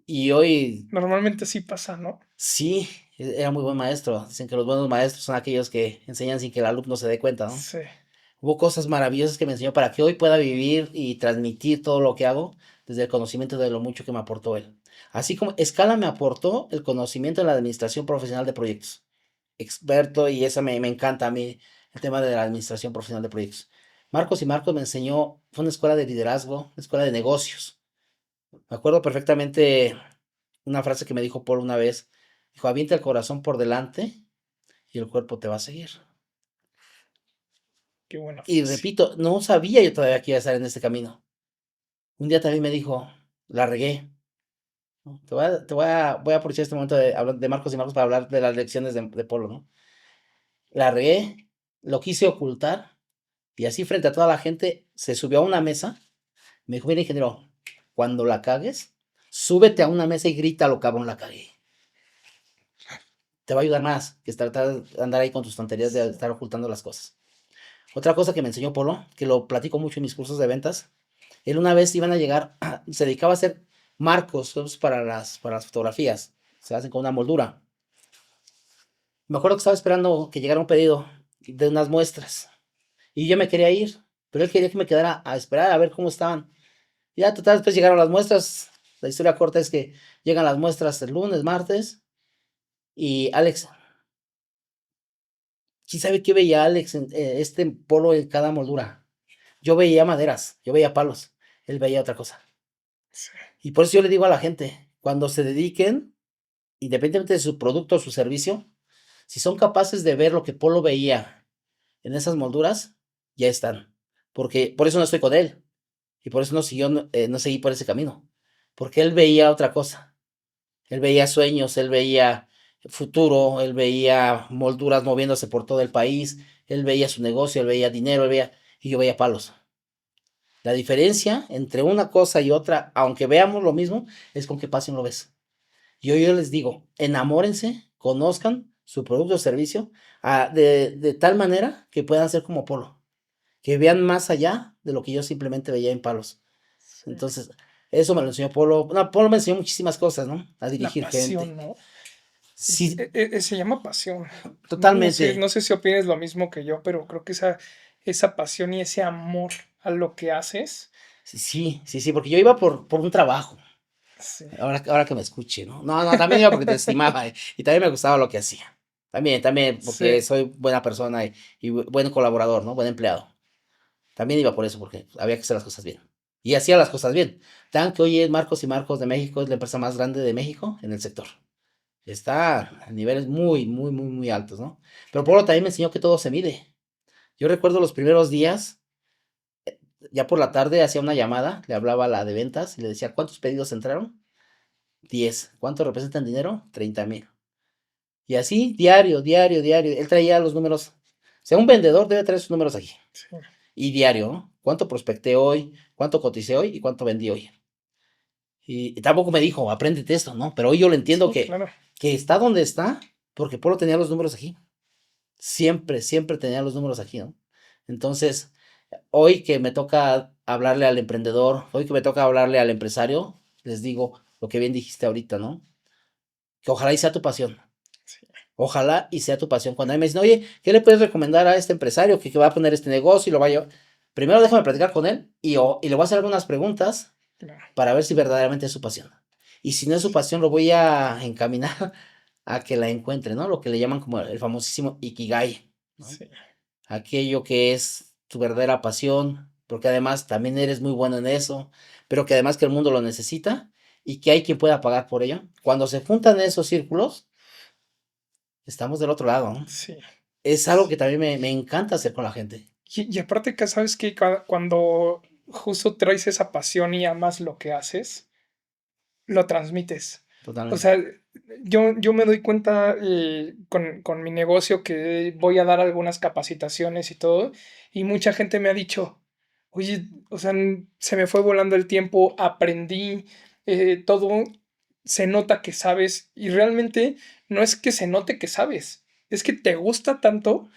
Y hoy Normalmente sí pasa, ¿no? sí, era muy buen maestro. Dicen que los buenos maestros son aquellos que enseñan sin que el alumno se dé cuenta, ¿no? Sí, Hubo cosas maravillosas que me enseñó para que hoy pueda vivir y transmitir todo lo que hago desde el conocimiento de lo mucho que me aportó él. Así como Scala me aportó el conocimiento en la administración profesional de proyectos. Experto, y esa me encanta a mí, el tema de la administración profesional de proyectos. Marcos y Marcos me enseñó, fue una escuela de liderazgo, una escuela de negocios. Me acuerdo perfectamente una frase que me dijo Paul una vez. Dijo, avienta el corazón por delante y el cuerpo te va a seguir. qué buena Y frase. repito, no sabía yo todavía que iba a estar en este camino. Un día también me dijo, la regué. ¿No? Voy a aprovechar este momento de hablar de Marcos y Marcos para hablar de las lecciones de Polo, ¿no? La regué, lo quise ocultar y así frente a toda la gente se subió a una mesa. Me dijo, mira, ingeniero, cuando la cagues, súbete a una mesa y grítalo, cabrón, la cagué. Te va a ayudar más que tratar de andar ahí con tus tonterías de estar ocultando las cosas. Otra cosa que me enseñó Polo, que lo platico mucho en mis cursos de ventas, él una vez iban a llegar, se dedicaba a hacer marcos para las fotografías, se hacen con una moldura. Me acuerdo que estaba esperando que llegara un pedido de unas muestras y yo me quería ir, pero él quería que me quedara a esperar a ver cómo estaban. Y ya total, después llegaron las muestras. La historia corta es que llegan las muestras el lunes, martes, y Alex, ¿quién sabe qué veía Alex en este polo en cada moldura? Yo veía maderas, yo veía palos, él veía otra cosa. Sí, Y por eso yo le digo a la gente, cuando se dediquen, independientemente de su producto o su servicio, si son capaces de ver lo que Polo veía en esas molduras, ya están. Porque por eso no estoy con él. Y por eso no seguí por ese camino. Porque él veía otra cosa. Él veía sueños, él veía futuro, él veía molduras moviéndose por todo el país, él veía su negocio, él veía dinero, y yo veía palos. La diferencia entre una cosa y otra, aunque veamos lo mismo, es con qué pasión lo ves. Yo les digo, enamórense, conozcan su producto o servicio de tal manera que puedan ser como Polo, que vean más allá de lo que yo simplemente veía en palos. sí. Entonces, eso me lo enseñó Polo. No, Polo me enseñó muchísimas cosas, ¿no? A La dirigir pasión, gente. ¿no? Sí, Se llama pasión. No sé, totalmente. no sé si opines lo mismo que yo, pero creo que esa pasión y ese amor a lo que haces, Sí, sí, sí, sí, porque yo iba por un trabajo. sí. Ahora que me escuche, ¿no? No, no, también iba porque te estimaba y también me gustaba lo que hacía. También, porque Sí, soy buena persona y buen colaborador, ¿no? Buen empleado. También iba por eso, porque había que hacer las cosas bien. Y hacía las cosas bien. Tan que hoy es Marcos y Marcos de México, es la empresa más grande de México en el sector. Está a niveles muy, muy, muy, muy altos, ¿no? Pero Pablo también me enseñó que todo se mide. Yo recuerdo los primeros días, ya por la tarde hacía una llamada, le hablaba a la de ventas y le decía, ¿cuántos pedidos entraron? 10. ¿Cuánto representan dinero? 30,000. Y así, diario, diario, diario. Él traía los números. O sea, un vendedor debe traer sus números aquí. sí, Y diario, ¿no? ¿Cuánto prospecté hoy? ¿Cuánto coticé hoy? ¿Y cuánto vendí hoy? Y tampoco me dijo, apréndete esto, ¿no? Pero hoy yo lo entiendo sí, claro. que está donde está porque Polo tenía los números aquí. Siempre, siempre tenía los números aquí, ¿no? Entonces, hoy que me toca hablarle al emprendedor, hoy que me toca hablarle al empresario, les digo lo que bien dijiste ahorita, ¿no? Que ojalá y sea tu pasión. Sí, Ojalá y sea tu pasión. Cuando a mí me dicen, oye, ¿qué le puedes recomendar a este empresario que va a poner este negocio y lo va a llevar? Primero déjame platicar con él y le voy a hacer algunas preguntas claro. para ver si verdaderamente es su pasión. Y si no es su pasión, lo voy a encaminar a que la encuentre, ¿no? Lo que le llaman como el famosísimo Ikigai, ¿no? Sí, Aquello que es tu verdadera pasión, porque además también eres muy bueno en eso, pero que además que el mundo lo necesita y que hay quien pueda pagar por ello. Cuando se juntan esos círculos, estamos del otro lado, ¿no? sí. Es algo que también me encanta hacer con la gente. Y aparte que sabes que cuando justo traes esa pasión y amas lo que haces, lo transmites. O Totalmente. sea, yo me doy cuenta con mi negocio que voy a dar algunas capacitaciones y todo, y mucha gente me ha dicho, oye, o sea, se me fue volando el tiempo, aprendí todo, se nota que sabes, y realmente no es que se note que sabes, es que te gusta tanto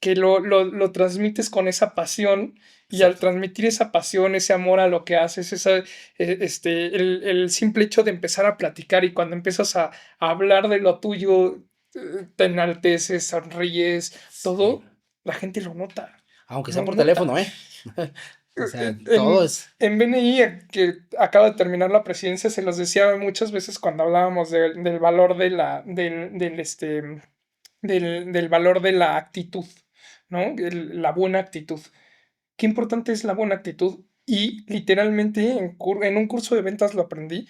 que lo transmites con esa pasión y al Exacto. transmitir esa pasión, ese amor a lo que haces, el simple hecho de empezar a platicar y cuando empiezas a hablar de lo tuyo, te enalteces, sonríes, Sí. todo, la gente lo nota, Aunque sea lo por nota. teléfono, ¿eh? O sea, todo En, es en BNI, que acaba de terminar la presidencia, se los decía muchas veces cuando hablábamos del valor de del valor de la actitud, ¿no? La buena actitud. Qué importante es la buena actitud. Y literalmente en un curso de ventas lo aprendí.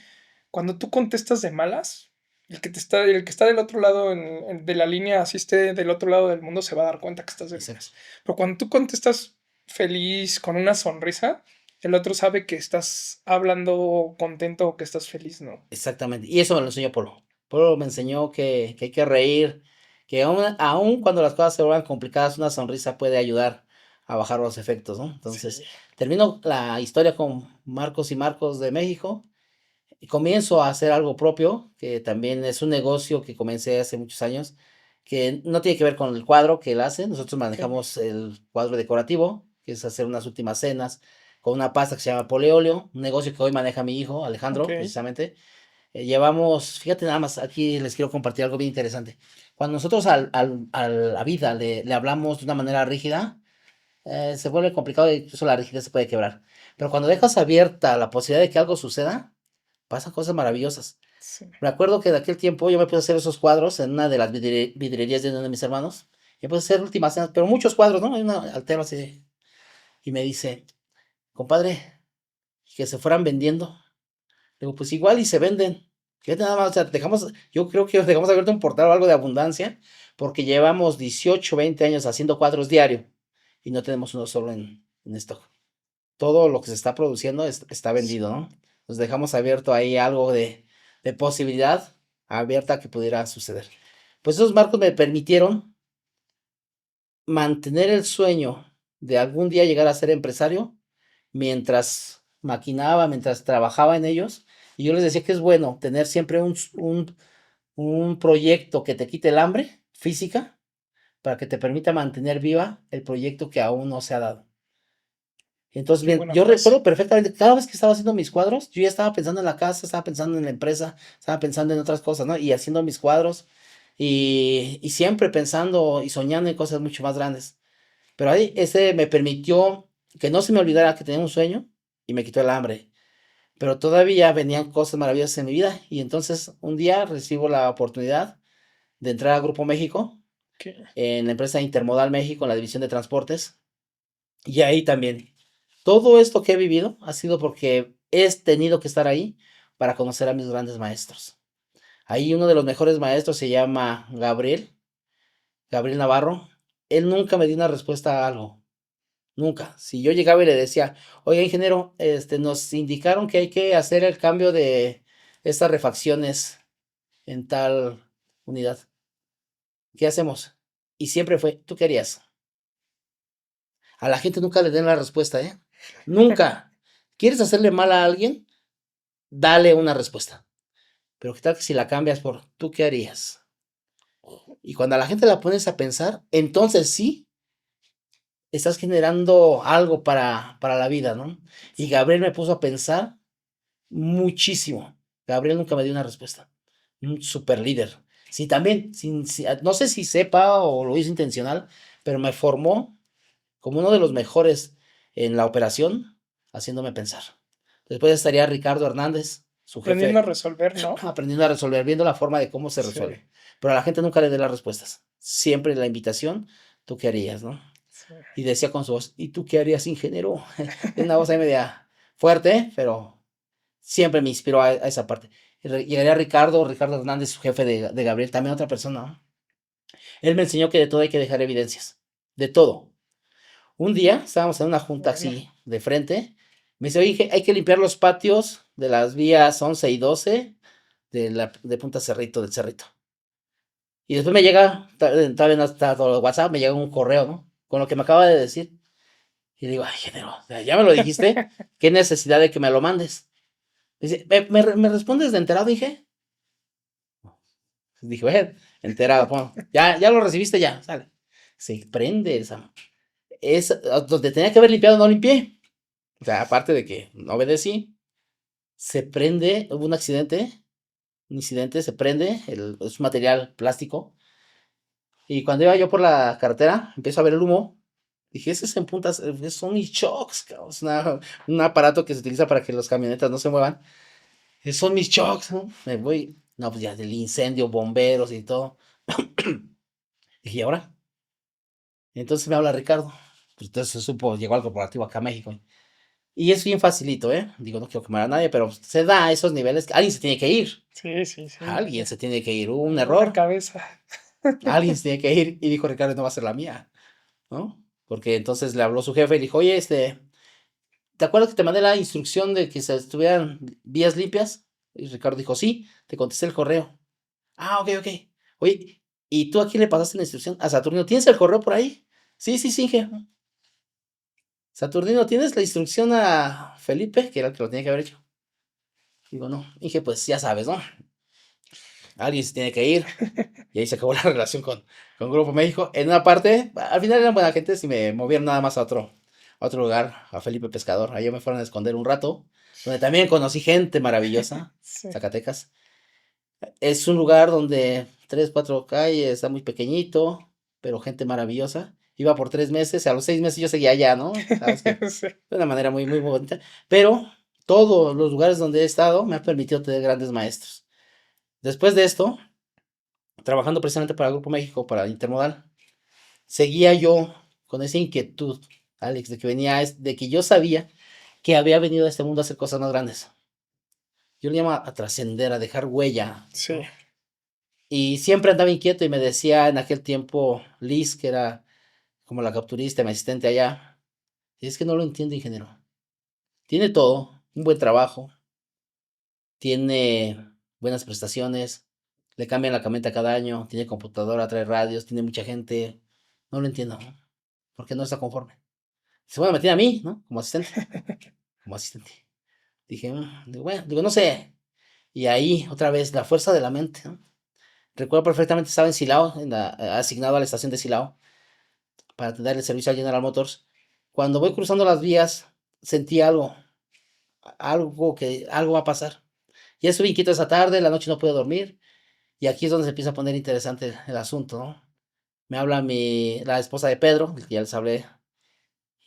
Cuando tú contestas de malas, el que está del otro lado de la línea, así esté del otro lado del mundo, se va a dar cuenta que estás de exacto. malas. Pero cuando tú contestas feliz, con una sonrisa, el otro sabe que estás hablando contento o que estás feliz, ¿no? Exactamente. Y eso me lo enseñó Polo. Polo me enseñó que hay que reír, que aun cuando las cosas se vuelvan complicadas, una sonrisa puede ayudar a bajar los efectos, ¿no? Entonces, Sí, termino la historia con Marcos y Marcos de México y comienzo a hacer algo propio, que también es un negocio que comencé hace muchos años, que no tiene que ver con el cuadro que él hace. Nosotros ok, manejamos el cuadro decorativo, que es hacer unas últimas cenas con una pasta que se llama Poleolio, un negocio que hoy maneja mi hijo ok, Alejandro, precisamente. Llevamos, fíjate nada más, aquí les quiero compartir algo bien interesante. Cuando nosotros a la vida le hablamos de una manera rígida, se vuelve complicado e incluso la rigidez se puede quebrar. Pero cuando dejas abierta la posibilidad de que algo suceda, pasan cosas maravillosas. sí, Me acuerdo que de aquel tiempo yo me puse a hacer esos cuadros en una de las vidrierías de uno de mis hermanos. Y me puse a hacer últimas cenas, pero muchos cuadros, ¿no? Hay una altero así. Y me dice, compadre, que se fueran vendiendo. Digo, pues igual y se venden. Fíjate nada más, o sea, yo creo que dejamos abierto un portal o algo de abundancia, porque llevamos 18 20 años haciendo cuadros diario y no tenemos uno solo en stock. Todo lo que se está produciendo está sí, vendido, ¿no? Nos dejamos abierto ahí algo de posibilidad abierta que pudiera suceder. Pues esos marcos me permitieron mantener el sueño de algún día llegar a ser empresario mientras maquinaba, mientras trabajaba en ellos. Y yo les decía que es bueno tener siempre un proyecto que te quite el hambre física para que te permita mantener viva el proyecto que aún no se ha dado. Entonces, qué bien, buena yo frase. recuerdo perfectamente, cada vez que estaba haciendo mis cuadros, yo ya estaba pensando en la casa, estaba pensando en la empresa, estaba pensando en otras cosas, ¿no? Y haciendo mis cuadros. y siempre pensando y soñando en cosas mucho más grandes. Pero ahí ese me permitió que no se me olvidara que tenía un sueño y me quitó el hambre. Pero todavía venían cosas maravillosas en mi vida y entonces un día recibo la oportunidad de entrar a Grupo México ¿Qué? en la empresa Intermodal México, en la división de transportes. Y ahí también, todo esto que he vivido ha sido porque he tenido que estar ahí para conocer a mis grandes maestros. Ahí uno de los mejores maestros se llama Gabriel Navarro. Él nunca me dio una respuesta a algo, nunca. Si yo llegaba y le decía, oiga, ingeniero, nos indicaron que hay que hacer el cambio de estas refacciones en tal unidad. ¿Qué hacemos? Y siempre fue, ¿tú querías? A la gente nunca le den la respuesta, ¿eh? Nunca. ¿Quieres hacerle mal a alguien? Dale una respuesta. Pero qué tal que si la cambias por ¿tú qué harías? Y cuando a la gente la pones a pensar, entonces sí, estás generando algo para la vida, ¿no? Y Gabriel me puso a pensar muchísimo. Gabriel nunca me dio una respuesta. Un super líder. Sí, también, no sé si sepa o lo hizo intencional, pero me formó como uno de los mejores en la operación, haciéndome pensar. Después estaría Ricardo Hernández, su Aprendiendo a jefe, resolver, ¿no? aprendiendo a resolver, viendo la forma de cómo se Sí, resuelve. Pero a la gente nunca le dé las respuestas. Siempre la invitación, ¿tú qué harías, no? sí. Y decía con su voz, ¿y tú qué harías, ingeniero? Es una voz ahí media fuerte, pero siempre me inspiró a esa parte. Llegaría Ricardo Hernández, su jefe de Gabriel, también otra persona, ¿no? Él me enseñó que de todo hay que dejar evidencias. De todo. Un día estábamos en una junta Bueno, así de frente. Me dice, oye, hay que limpiar los patios de las vías 11 y 12 de Punta Cerrito, del Cerrito. Y después me llega, todavía no está todo el WhatsApp, me llega un correo, ¿no? Con lo que me acaba de decir. Y digo, ay, género, ya me lo dijiste, ¿qué necesidad de que me lo mandes? Dice, ¿me respondes de enterado? Dije, bueno, enterado, bueno, ya lo recibiste, ya, sale. Se prende esa. Donde tenía que haber limpiado, no limpié. O sea, aparte de que no obedecí, se prende, hubo un incidente, se prende, es un material plástico. Y cuando iba yo por la carretera, empiezo a ver el humo. Dije, ese es en puntas, son mis shocks, cabrón, es un aparato que se utiliza para que las camionetas no se muevan. Son mis shocks, ¿no? Me voy, no, pues ya del incendio, bomberos y todo. Dije, ¿y ahora? Entonces me habla Ricardo. Pues entonces se supo, llegó al corporativo acá a México. Y es bien facilito, ¿eh? Digo, no quiero quemar a nadie, pero se da a esos niveles que alguien se tiene que ir. sí, sí, sí, Alguien se tiene que ir. Hubo un alguna error. cabeza. Alguien se tiene que ir. Y dijo Ricardo, no va a ser la mía, ¿no? Porque entonces le habló su jefe y le dijo, oye, ¿te acuerdas que te mandé la instrucción de que se estuvieran vías limpias? Y Ricardo dijo, sí, te contesté el correo. Ah, ok, ok. Oye, ¿y tú a quién le pasaste la instrucción? A Saturnino. ¿Tienes el correo por ahí? Sí, sí, sí, Inge. Saturnino, ¿tienes la instrucción a Felipe? Que era el que lo tenía que haber hecho. Digo, no. Dije, pues ya sabes, ¿no? Alguien se tiene que ir. Y ahí se acabó la relación con Grupo México. En una parte, al final eran buena gente, si me movieron nada más a otro lugar, a Felipe Pescador. Ahí me fueron a esconder un rato, donde también conocí gente maravillosa, Sí, Zacatecas. Es un lugar donde tres, cuatro calles, está muy pequeñito, pero gente maravillosa. Iba por 3 meses, a los 6 meses yo seguía allá, ¿no? Sabes que sí. de una manera muy, muy bonita. Pero todos los lugares donde he estado me han permitido tener grandes maestros. Después de esto, trabajando precisamente para el Grupo México, para Intermodal, seguía yo con esa inquietud, Alex, de que de que yo sabía que había venido a este mundo a hacer cosas más grandes. Yo le llamo a trascender, a dejar huella, Sí, ¿no? Y siempre andaba inquieto y me decía en aquel tiempo Liz, que era como la capturista, mi asistente allá, y es que no lo entiendo, ingeniero. Tiene todo, un buen trabajo, tiene buenas prestaciones, le cambian la camioneta cada año, tiene computadora, trae radios, tiene mucha gente. No lo entiendo, ¿no? ¿Por qué no está conforme? Se bueno, me tiene a mí, ¿no? Como asistente, como asistente. Dije, digo, bueno, digo, no sé. Y ahí, otra vez, la fuerza de la mente, ¿no? Recuerdo perfectamente, estaba en Silao, asignado a la estación de Silao, para dar el servicio a General Motors. Cuando voy cruzando las vías, sentí algo va a pasar. Ya estuve inquieto esa tarde, la noche no pude dormir, Y aquí es donde se empieza a poner interesante el asunto, ¿no? Me habla la esposa de Pedro, que ya les hablé,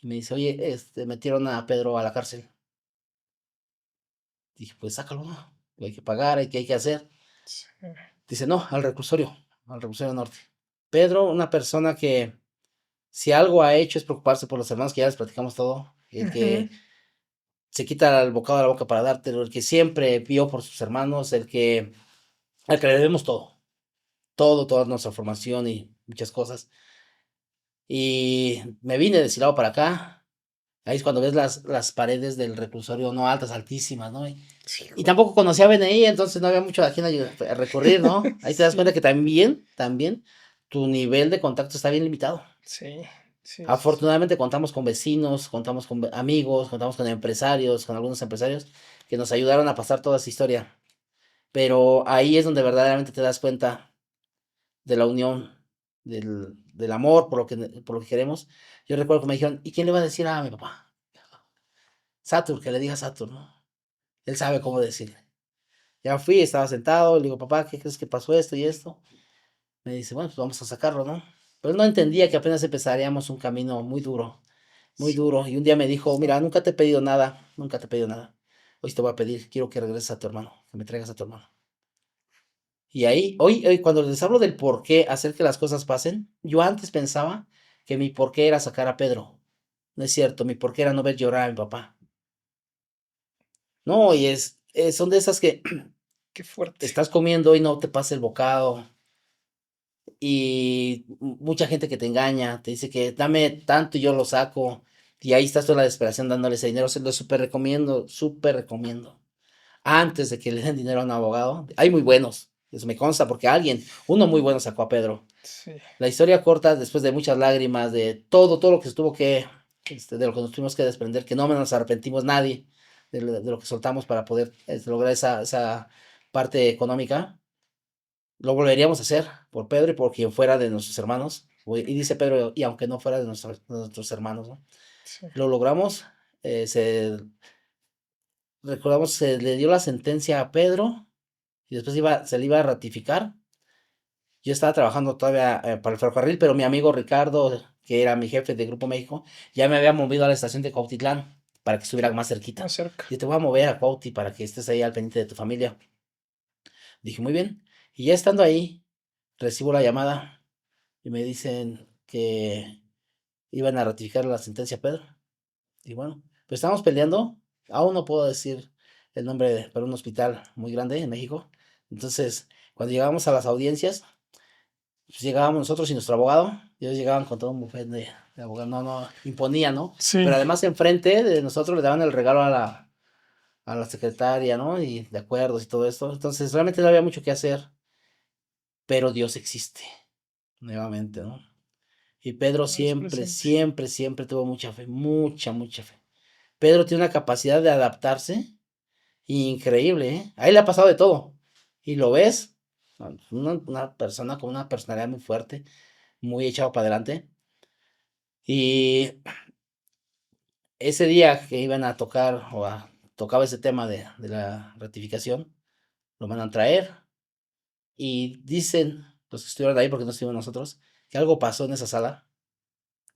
y me dice, oye, metieron a Pedro a la cárcel. Dije, pues sácalo, ¿no? Hay que pagar, hay que hacer. Sí. Dice, no, al reclusorio norte. Pedro, una persona que si algo ha hecho es preocuparse por los hermanos, que ya les platicamos todo, el Ujú. que se quita el bocado de la boca para dártelo, el que siempre vio por sus hermanos, al que le debemos todo, toda nuestra formación y muchas cosas. Y me vine destilado para acá. Ahí es cuando ves las paredes del reclusorio, no altas, altísimas, ¿no? Sí, Y tampoco conocía a BNI, entonces no había mucho a quien a recurrir, ¿no? Ahí te das cuenta sí, que también, tu nivel de contacto está bien limitado. sí, sí, sí, sí. Afortunadamente contamos con vecinos, contamos con amigos, contamos con empresarios, con algunos empresarios que nos ayudaron a pasar toda esa historia. Pero ahí es donde verdaderamente te das cuenta de la unión, del amor por lo que queremos. Yo recuerdo que me dijeron, ¿y quién le va a decir a mi papá? Satur, que le diga Satur, ¿no? Él sabe cómo decirle. Ya fui, estaba sentado, le digo, papá, ¿qué crees que pasó esto y esto? Me dice, bueno, pues vamos a sacarlo, ¿no? Pero él no entendía que apenas empezaríamos un camino muy duro, muy Sí, duro. Y un día me dijo, sí. mira, nunca te he pedido nada, nunca te he pedido nada. Hoy te voy a pedir, quiero que regreses a tu hermano, que me traigas a tu hermano. Y ahí, hoy, cuando les hablo del por qué hacer que las cosas pasen, yo antes pensaba que mi por qué era sacar a Pedro. No es cierto, mi por qué era no ver llorar a mi papá. No, y son de esas que Qué fuerte. estás comiendo y no te pasa el bocado. Y mucha gente que te engaña, te dice que dame tanto y yo lo saco. Y ahí estás toda la desesperación dándole ese dinero. Se lo súper recomiendo, súper recomiendo. Antes de que le den dinero a un abogado, hay muy buenos. Eso me consta porque uno muy bueno sacó a Pedro. Sí, La historia corta, después de muchas lágrimas, de todo lo que se tuvo de lo que nos tuvimos que desprender, que no nos arrepentimos nadie de lo que soltamos para poder lograr esa parte económica, lo volveríamos a hacer por Pedro y por quien fuera de nuestros hermanos. Y dice Pedro, y aunque no fuera de nuestros hermanos, ¿no? sí. Lo logramos, recordamos, se le dio la sentencia a Pedro y después se le iba a ratificar. Yo estaba trabajando todavía para el ferrocarril, pero mi amigo Ricardo, que era mi jefe de Grupo México, ya me había movido a la estación de Cuautitlán para que estuviera más Más cerquita. cerca. Yo te voy a mover a Cuauti para que estés ahí al pendiente de tu familia. Dije, muy bien. Y ya estando ahí, recibo la llamada y me dicen que iban a ratificar la sentencia a Pedro. Y bueno, pues estamos peleando. Aún no puedo decir el nombre para un hospital muy grande en México. Entonces, cuando llegamos a las audiencias, pues llegábamos nosotros y nuestro abogado, y ellos llegaban con todo un bufete de abogados, no, imponía, ¿no? Sí, Pero además enfrente de nosotros le daban el regalo a la secretaria, ¿no? Y de acuerdos y todo esto. Entonces realmente no había mucho que hacer, pero Dios existe, nuevamente, ¿no? Y Pedro es siempre, presente. siempre, siempre tuvo mucha fe, mucha fe. Pedro tiene una capacidad de adaptarse increíble, ¿eh? A él le ha pasado de todo. Y lo ves, una persona con una personalidad muy fuerte, muy echado para adelante. Y ese día que iban a tocar tocaba ese tema de la ratificación, lo van a traer y dicen los que estuvieron ahí, porque no estuvimos nosotros, que algo pasó en esa sala,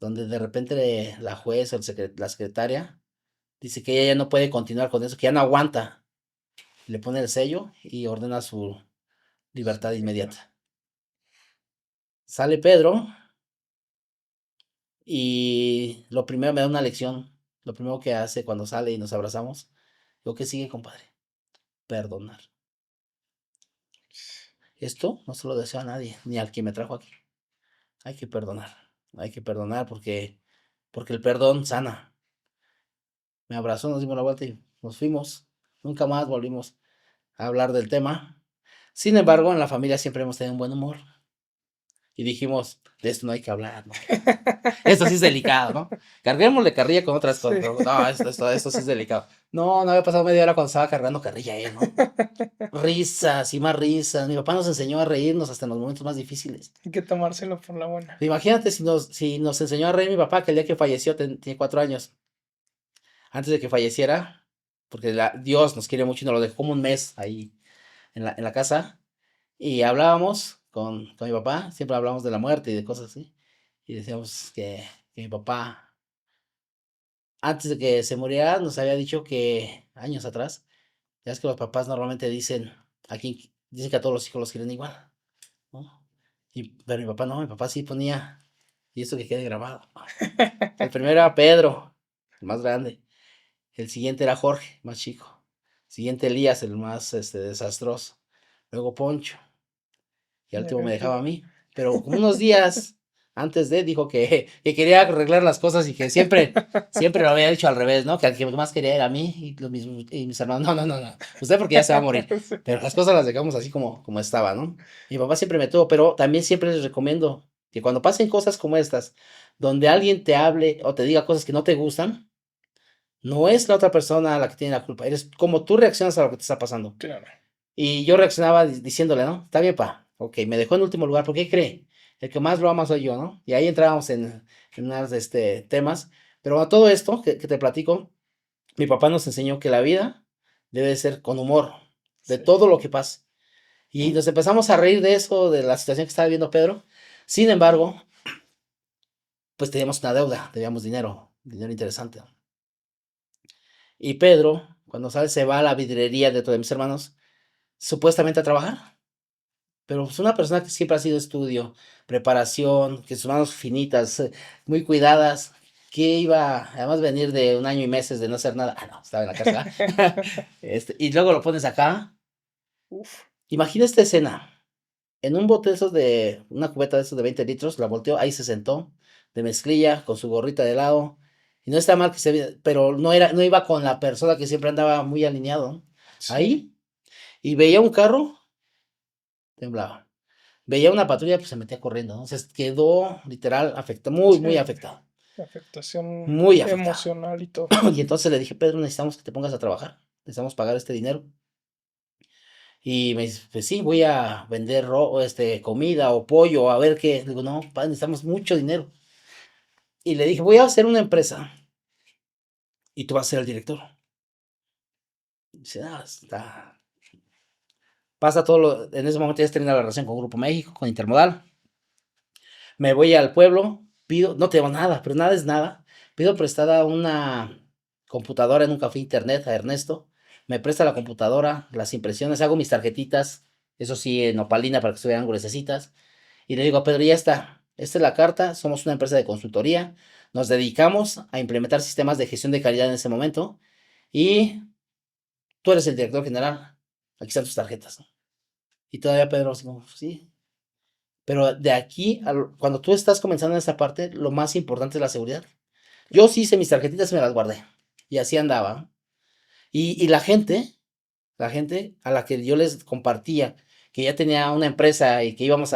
donde de repente la juez o la secretaria dice que ella ya no puede continuar con eso, que ya no aguanta. Le pone el sello y ordena su libertad inmediata. Sale Pedro y lo primero me da una lección. Lo primero que hace cuando sale y nos abrazamos, lo que sigue, compadre, perdonar. Esto no se lo deseo a nadie, ni al que me trajo aquí. Hay que perdonar. Hay que perdonar porque el perdón sana. Me abrazó, nos dimos la vuelta y nos fuimos. Nunca más volvimos a hablar del tema. Sin embargo, en la familia siempre hemos tenido un buen humor. Y dijimos, de esto no hay que hablar, ¿no? Esto sí es delicado, ¿no? Carguémosle carrilla con otras Sí. cosas, pero no, esto sí es delicado. No había pasado media hora cuando estaba cargando carrilla él, ¿no? Risas y más risas. Mi papá nos enseñó a reírnos hasta en los momentos más difíciles. Hay que tomárselo por la buena. Imagínate si nos enseñó a reír mi papá, que el día que falleció tenía 4 años. Antes de que falleciera, porque Dios nos quiere mucho y nos lo dejó como un mes ahí en la casa. Y hablábamos con mi papá, siempre hablábamos de la muerte y de cosas así. Y decíamos que mi papá, antes de que se muriera, nos había dicho que años atrás, ya es que los papás normalmente dicen, aquí dicen que a todos los hijos los quieren igual, ¿no? Pero mi papá no, mi papá sí ponía, y esto que quede grabado. El primero era Pedro, el más grande. El siguiente era Jorge, más chico. El siguiente Elías, el más desastroso. Luego Poncho. Y al último me dejaba a mí. Pero como unos días antes dijo que quería arreglar las cosas y que siempre lo había dicho al revés, ¿no? Que al que más quería era a mí y mis hermanos. No, no, no, no. Usted porque ya se va a morir. Sí. Pero las cosas las dejamos así como estaba, ¿no? Mi papá siempre me tuvo, pero también siempre les recomiendo que cuando pasen cosas como estas, donde alguien te hable o te diga cosas que no te gustan, no es la otra persona la que tiene la culpa, eres como tú reaccionas a lo que te está pasando. Claro. Y yo reaccionaba diciéndole, ¿no? Está bien, pa. Ok, me dejó en último lugar. ¿Por qué cree? El que más lo ama soy yo, ¿no? Y ahí entrábamos en unos temas. Pero a todo esto que te platico, mi papá nos enseñó que la vida debe ser con humor, de Sí, todo lo que pasa. Y nos empezamos a reír de eso, de la situación que estaba viviendo Pedro. Sin embargo, pues teníamos una deuda, debíamos dinero interesante. Y Pedro, cuando sale, se va a la vidrería de todos mis hermanos, supuestamente a trabajar. Pero pues una persona que siempre ha sido estudio, preparación, que sus manos finitas, muy cuidadas, que iba además venir de un año y meses de no hacer nada. Ah, no, estaba en la casa. Y luego lo pones acá. Uf, Imagina esta escena. En un bote de esos una cubeta de esos de 20 litros, la volteó, ahí se sentó, de mezclilla, con su gorrita de lado. Y no está mal que pero no iba con la persona que siempre andaba muy alineado, ¿no? sí, Ahí, y veía un carro, temblaba. Veía una patrulla, pues se metía corriendo, ¿no? Se quedó literal afectado, muy, muy sí. afectado, Afectación muy afectado. emocional y todo. Y entonces le dije, Pedro, necesitamos que te pongas a trabajar, necesitamos pagar este dinero. Y me dice, pues sí, voy a vender comida o pollo, a ver qué. Le digo, no, padre, necesitamos mucho dinero. Y le dije, voy a hacer una empresa y tú vas a ser el director. Y dice, ah, está. Pasa todo en ese momento ya se termina la relación con Grupo México, con Intermodal. Me voy al pueblo, pido, no tengo nada, pero nada es nada. Pido prestada una computadora en un café internet a Ernesto. Me presta la computadora, las impresiones, hago mis tarjetitas, eso sí, en opalina para que estuvieran gruesecitas. Y le digo a Pedro, ya está, esta es la carta, somos una empresa de consultoría, nos dedicamos a implementar sistemas de gestión de calidad en ese momento y tú eres el director general, aquí están tus tarjetas, ¿no? Y todavía Pedro, así como, sí, pero de aquí, cuando tú estás comenzando en esa parte, lo más importante es la seguridad. Yo sí hice mis tarjetitas y me las guardé. Y así andaba. Y la gente a la que yo les compartía que ya tenía una empresa y que íbamos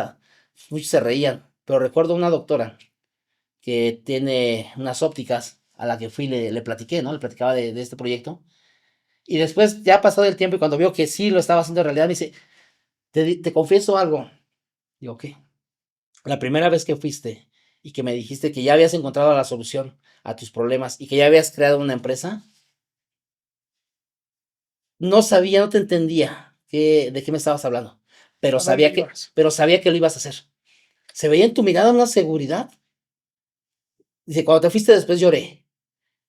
muchos se reían. Pero recuerdo una doctora que tiene unas ópticas a la que fui y le platiqué, ¿no? Le platicaba de este proyecto. Y después, ya ha pasado el tiempo y cuando vio que sí lo estaba haciendo en realidad, me dice, te confieso algo. Digo, ¿qué? La primera vez que fuiste y que me dijiste que ya habías encontrado la solución a tus problemas y que ya habías creado una empresa, no sabía, no te entendía de qué me estabas hablando, pero ¿A dónde sabía que, ibas? pero sabía que lo ibas a hacer. Se veía en tu mirada una seguridad. Dice, cuando te fuiste después lloré.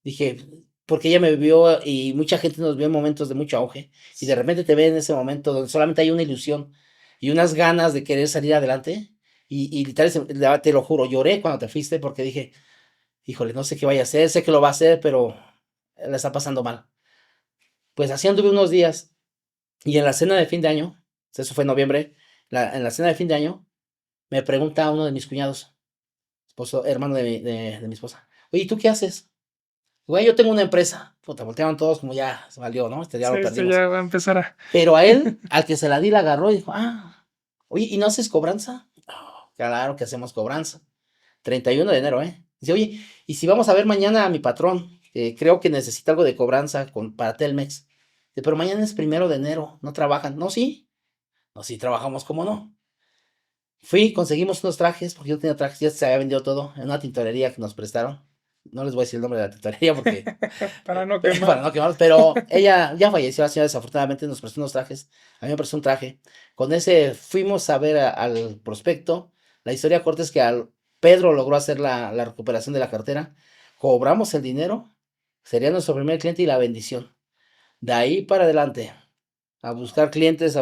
Dije, porque ella me vio y mucha gente nos vio en momentos de mucho auge y de repente te ve en ese momento donde solamente hay una ilusión y unas ganas de querer salir adelante y literal, te lo juro, lloré cuando te fuiste porque dije, híjole, no sé qué vaya a hacer, sé que lo va a hacer, pero la está pasando mal. Pues así anduve unos días y en la cena de fin de año, eso fue en noviembre, en la cena de fin de año, me pregunta uno de mis cuñados, esposo, hermano de mi esposa, oye, ¿tú qué haces? Güey, yo tengo una empresa. Puta, voltearon todos como ya se valió, ¿no? Ya Sí, lo esto perdimos. ya va a empezar a... Pero a él, al que se la di, la agarró y dijo, ah, oye, ¿y no haces cobranza? "Oh, claro que hacemos cobranza. 31 de enero, ¿eh? Dice, oye, ¿y si vamos a ver mañana a mi patrón? Creo que necesita algo de cobranza para Telmex. Dice, pero mañana es 1 de enero, no trabajan. No, sí. No, sí trabajamos, ¿cómo no? Conseguimos unos trajes, porque yo tenía trajes, ya se había vendido todo, en una tintorería que nos prestaron. No les voy a decir el nombre de la tintorería porque Para no para quemar. no quemarlos, pero ella ya falleció, la señora desafortunadamente nos prestó unos trajes, a mí me prestó un traje, con ese fuimos a ver al prospecto, la historia corta es que Pedro logró hacer la recuperación de la cartera, cobramos el dinero, sería nuestro primer cliente y la bendición, de ahí para adelante, a buscar clientes,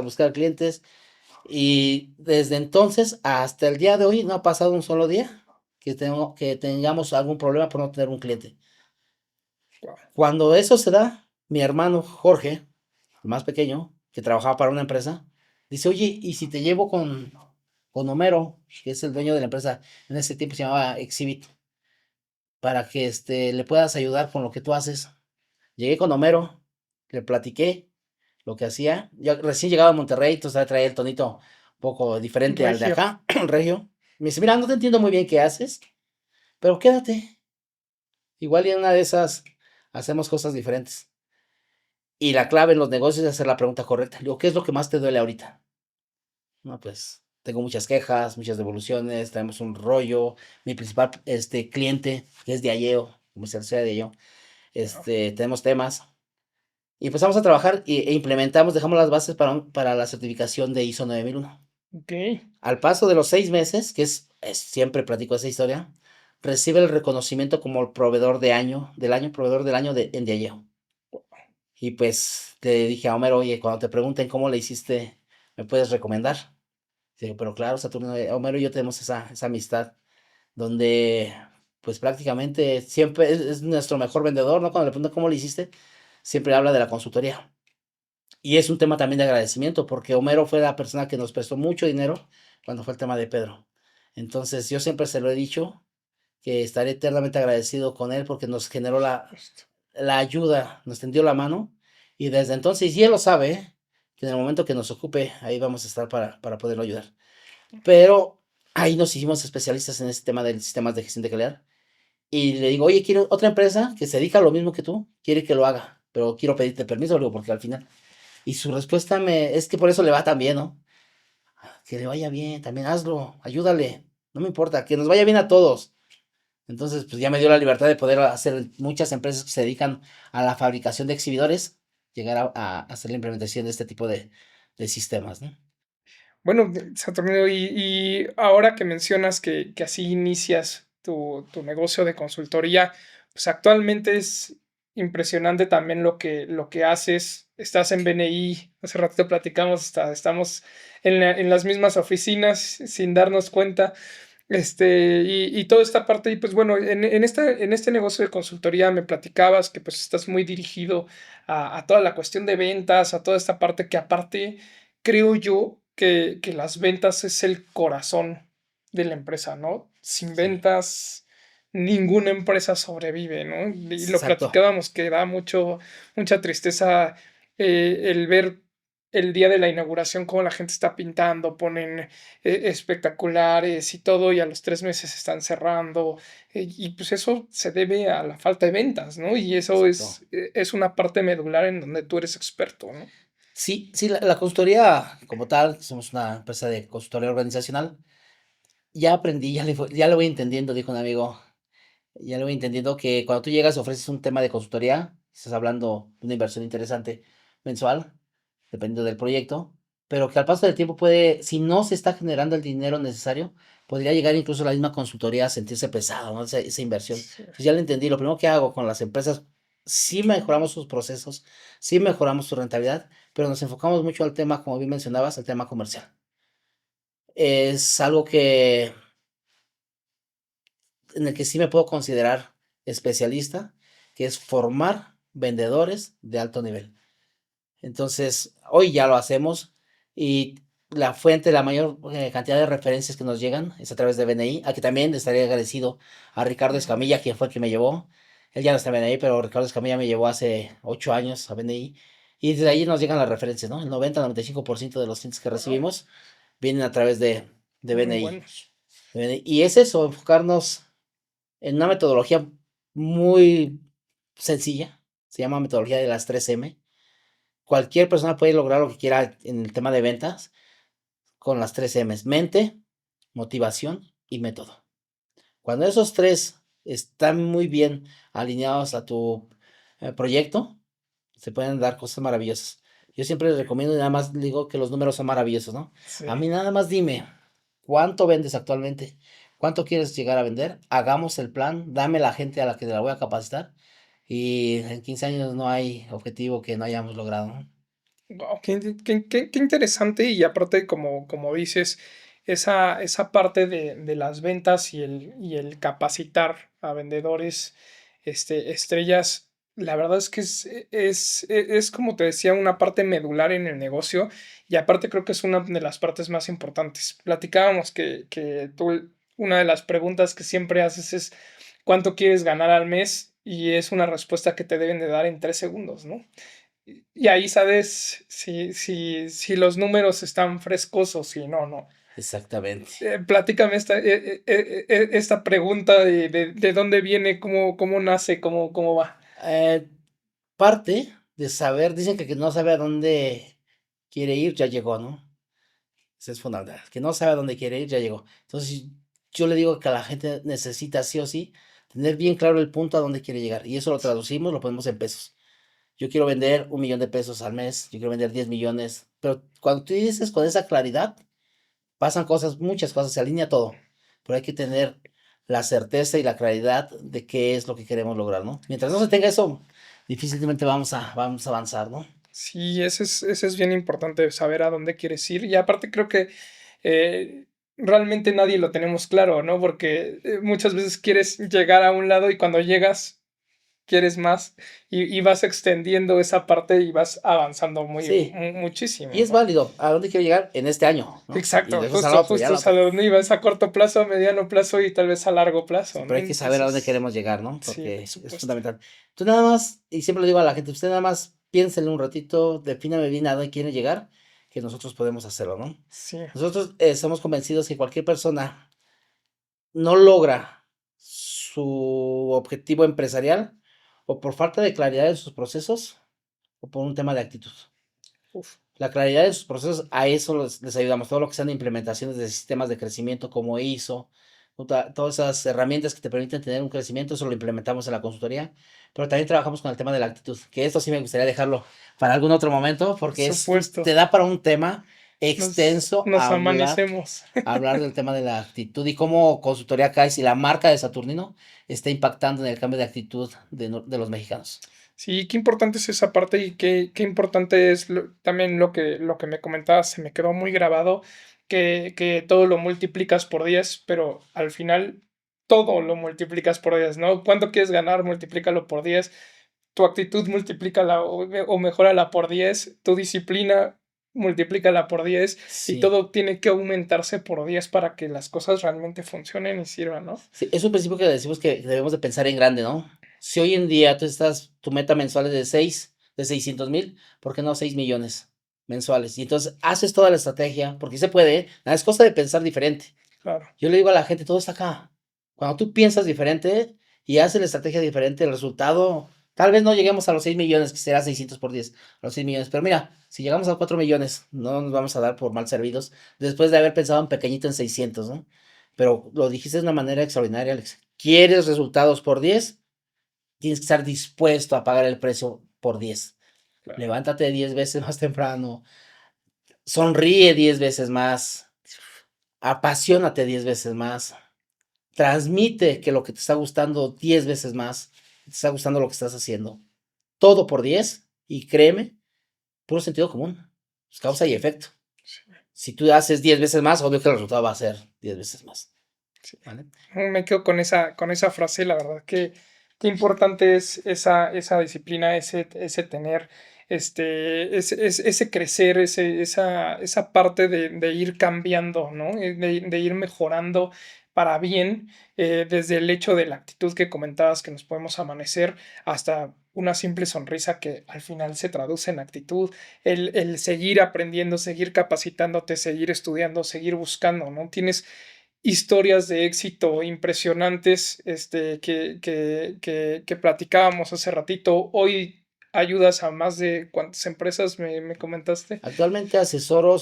y desde entonces hasta el día de hoy no ha pasado un solo día que tengamos algún problema por no tener un cliente. Cuando eso se da, mi hermano Jorge, el más pequeño, que trabajaba para una empresa, dice, oye, ¿y si te llevo con Homero, que es el dueño de la empresa, en ese tiempo se llamaba Exhibit, para que le puedas ayudar con lo que tú haces? Llegué con Homero, le platiqué lo que hacía. Yo recién llegaba a Monterrey, entonces traía el tonito un poco diferente al de Regio. acá, el regio. Me dice, mira, no te entiendo muy bien qué haces, pero quédate. Igual y en una de esas hacemos cosas diferentes. Y la clave en los negocios es hacer la pregunta correcta. Le digo, ¿qué es lo que más te duele ahorita? No, pues tengo muchas quejas, muchas devoluciones, tenemos un rollo. Mi principal cliente, que es de Ayeo, comercializadora de Ayeo, Wow. tenemos temas. Y empezamos a trabajar e implementamos, dejamos las bases para la certificación de ISO 9001. Ok. Al paso de los 6 meses, siempre platico esa historia, recibe el reconocimiento como el proveedor proveedor del año en Diageo. Y pues le dije a Homero, oye, cuando te pregunten cómo le hiciste, ¿me puedes recomendar? Digo, pero claro, Saturno, Homero y yo tenemos esa amistad donde pues prácticamente siempre es nuestro mejor vendedor, ¿no? Cuando le preguntan cómo le hiciste, siempre habla de la consultoría. Y es un tema también de agradecimiento, porque Homero fue la persona que nos prestó mucho dinero cuando fue el tema de Pedro. Entonces yo siempre se lo he dicho, que estaré eternamente agradecido con él porque nos generó Justo. la ayuda, nos tendió la mano y desde entonces, y él lo sabe, que en el momento que nos ocupe, ahí vamos a estar para poderlo ayudar. Pero ahí nos hicimos especialistas en ese tema de sistemas de gestión de calidad. Y le digo, oye, quiero otra empresa que se dedica a lo mismo que tú, quiere que lo haga, pero quiero pedirte permiso, le digo, porque al final. Y su respuesta es que por eso le va tan bien, ¿no? Que le vaya bien, también hazlo, ayúdale, no me importa, que nos vaya bien a todos. Entonces, pues ya me dio la libertad de poder hacer muchas empresas que se dedican a la fabricación de exhibidores, llegar a hacer la implementación de este tipo de sistemas, ¿no? Bueno, Saturnino, y ahora que mencionas que así inicias tu negocio de consultoría, pues actualmente es impresionante también lo que haces. Estás en BNI, hace ratito platicamos, estamos en las mismas oficinas sin darnos cuenta. Y toda esta parte, y pues bueno, en este negocio de consultoría me platicabas que pues estás muy dirigido a toda la cuestión de ventas, a toda esta parte que aparte creo yo que las ventas es el corazón de la empresa, ¿no? Sin Sí, ventas ninguna empresa sobrevive, ¿no? Y lo exacto. platicábamos que da mucha tristeza el ver el día de la inauguración cómo la gente está pintando, ponen espectaculares y todo, y a los 3 meses están cerrando, y pues eso se debe a la falta de ventas, ¿no? Y eso Exacto. es una parte medular en donde tú eres experto, ¿no? Sí, sí, la consultoría como tal, somos una empresa de consultoría organizacional. Ya aprendí, ya le voy entendiendo, dijo un amigo. Ya le voy entendiendo que cuando tú llegas ofreces un tema de consultoría, estás hablando de una inversión interesante mensual, dependiendo del proyecto, pero que al paso del tiempo puede, si no se está generando el dinero necesario, podría llegar incluso la misma consultoría a sentirse pesado, ¿no? Esa inversión. Sí, Entonces ya lo entendí. Lo primero que hago con las empresas, sí mejoramos sus procesos, sí mejoramos su rentabilidad, pero nos enfocamos mucho al tema, como bien mencionabas, al tema comercial. Es algo en el que sí me puedo considerar especialista, que es formar vendedores de alto nivel. Entonces, hoy ya lo hacemos y la fuente, la mayor cantidad de referencias que nos llegan es a través de BNI. Aquí también estaría agradecido a Ricardo ujú, Escamilla, quien fue el que me llevó. Él ya no está en BNI, pero Ricardo Escamilla me llevó hace 8 años a BNI. Y desde ahí nos llegan las referencias, ¿no? El 90-95% de los clientes que wow, recibimos vienen a través de muy BNI. buenos. Y es eso, enfocarnos en una metodología muy sencilla, se llama metodología de las 3M. Cualquier persona puede lograr lo que quiera en el tema de ventas con las 3M's: mente, motivación y método. Cuando esos tres están muy bien alineados a tu proyecto, se pueden dar cosas maravillosas. Yo siempre les recomiendo y nada más digo que los números son maravillosos, ¿no? A Sí. mí nada más dime, ¿cuánto vendes actualmente? ¿Cuánto quieres llegar a vender? Hagamos el plan, dame la gente a la que la voy a capacitar y en 15 años no hay objetivo que no hayamos logrado, ¿no? Guau, qué interesante y aparte, como dices, esa parte de las ventas y el capacitar a vendedores, estrellas, la verdad es que es como te decía, una parte medular en el negocio y aparte creo que es una de las partes más importantes. Platicábamos que tú, una de las preguntas que siempre haces es: ¿cuánto quieres ganar al mes? Y es una respuesta que te deben de dar en 3 segundos, ¿no? Y ahí sabes si los números están frescos o si no, ¿no? Exactamente. Platícame esta pregunta de dónde viene, cómo nace, cómo va. Eh, Parte de saber, dicen que no sabe a dónde quiere ir, ya llegó, ¿no? Eso es fundamental. Que no sabe a dónde quiere ir, ya llegó. Entonces, yo le digo que a la gente necesita sí o sí tener bien claro el punto a dónde quiere llegar. Y eso lo traducimos, lo ponemos en pesos. Yo quiero vender 1 millón de pesos al mes, yo quiero vender 10 millones. Pero cuando tú dices con esa claridad, pasan cosas, muchas cosas, se alinea todo. Pero hay que tener la certeza y la claridad de qué es lo que queremos lograr, ¿no? Mientras no se tenga eso, difícilmente vamos a avanzar, ¿no? Sí, ese es bien importante, saber a dónde quieres ir. Y aparte creo que realmente nadie lo tenemos claro, ¿no? Porque muchas veces quieres llegar a un lado y cuando llegas quieres más y vas extendiendo esa parte y vas avanzando Sí, y muchísimo, es ¿no? válido. ¿A dónde quiero llegar? En este año, ¿no? Y Exacto, después al justo, otro y al justo, o sea, otro. de dónde ibas a corto plazo, a mediano plazo y tal vez a largo Sí, plazo, ¿no? pero hay que saber a dónde Entonces, queremos llegar, ¿no? sí, por Porque es supuesto. fundamental. Tú nada más, y siempre le digo a la gente, usted nada más piénsele un ratito, defíname bien a dónde quiere llegar, que nosotros podemos hacerlo, ¿no? Sí, Nosotros estamos convencidos que cualquier persona no logra su objetivo empresarial o por falta de claridad en sus procesos o por un tema de actitud. uf, La claridad de sus procesos, a eso les ayudamos. Todo lo que sean implementaciones de sistemas de crecimiento como ISO, todas esas herramientas que te permiten tener un crecimiento, eso lo implementamos en la consultoría. Pero también trabajamos con el tema de la actitud, que esto sí me gustaría dejarlo para algún otro momento, por porque supuesto. te da para un tema Nos, extenso nos amanecemos. hablar del tema de la actitud y cómo consultoría CAIS y la marca de Saturnino está impactando en el cambio de actitud de los mexicanos. Sí, qué importante es esa parte y qué importante es también lo que me comentabas, se me quedó muy grabado, que todo lo multiplicas por 10 pero al final todo lo multiplicas por 10, ¿no? ¿Cuánto quieres ganar? Multiplícalo por 10, tu actitud multiplícala o mejórala por 10, tu disciplina multiplícala por 10 y Sí. todo tiene que aumentarse por 10 para que las cosas realmente funcionen y sirvan, ¿no? Sí, es un principio que decimos que debemos de pensar en grande, ¿no? Si hoy en día tu meta mensual es de 600,000, ¿por qué no 6 millones mensuales? Y entonces haces toda la estrategia, porque se puede, ¿eh? Nada, es cosa de pensar diferente. Claro, Yo le digo a la gente, todo está acá. Cuando tú piensas diferente y haces la estrategia diferente, el resultado, tal vez no lleguemos a los 6 millones, que será 600 por 10, a los 6 millones, pero mira, si llegamos a 4 millones, no nos vamos a dar por mal servidos, después de haber pensado en pequeñito en 600, ¿no? Pero lo dijiste de una manera extraordinaria, Alex. ¿Quieres resultados por 10? Tienes que estar dispuesto a pagar el precio por 10. claro. Levántate 10 veces más temprano, sonríe 10 veces más, apasionate 10 veces más, transmite que lo que te está gustando 10 veces más, te está gustando lo que estás haciendo. Todo por 10 y créeme, puro sentido común, pues, causa y efecto. Sí, Si tú haces 10 veces más, obvio que el resultado va a ser 10 veces más. sí. ¿Vale? Me quedo con esa frase, la verdad que qué importante es esa disciplina, ese tener, ese crecer, esa parte de ir cambiando, ¿no? De ir mejorando para bien, desde el hecho de la actitud que comentabas, que nos podemos amanecer, hasta una simple sonrisa que al final se traduce en actitud, el seguir aprendiendo, seguir capacitándote, seguir estudiando, seguir buscando, ¿no? Tienes historias de éxito impresionantes, que platicábamos hace ratito. Hoy ayudas a más de cuántas empresas me comentaste. Actualmente asesoro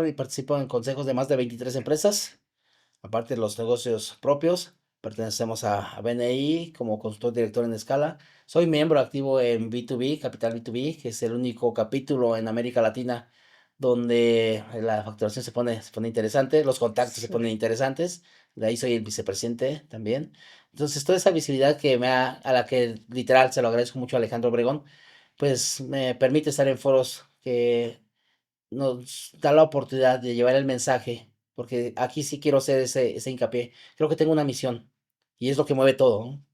y participo en consejos de más de 23 empresas, aparte de los negocios propios. pertenecemos a BNI como consultor director en Escala. Soy miembro activo en B2B, Capital B2B, que es el único capítulo en América Latina donde la facturación se pone interesante, los contactos se Sí, ponen interesantes. De ahí soy el vicepresidente también. Entonces, toda esa visibilidad a la que literal se lo agradezco mucho a Alejandro Obregón, pues me permite estar en foros que nos da la oportunidad de llevar el mensaje, porque aquí sí quiero hacer ese hincapié. Creo que tengo una misión y es lo que mueve todo, ¿no?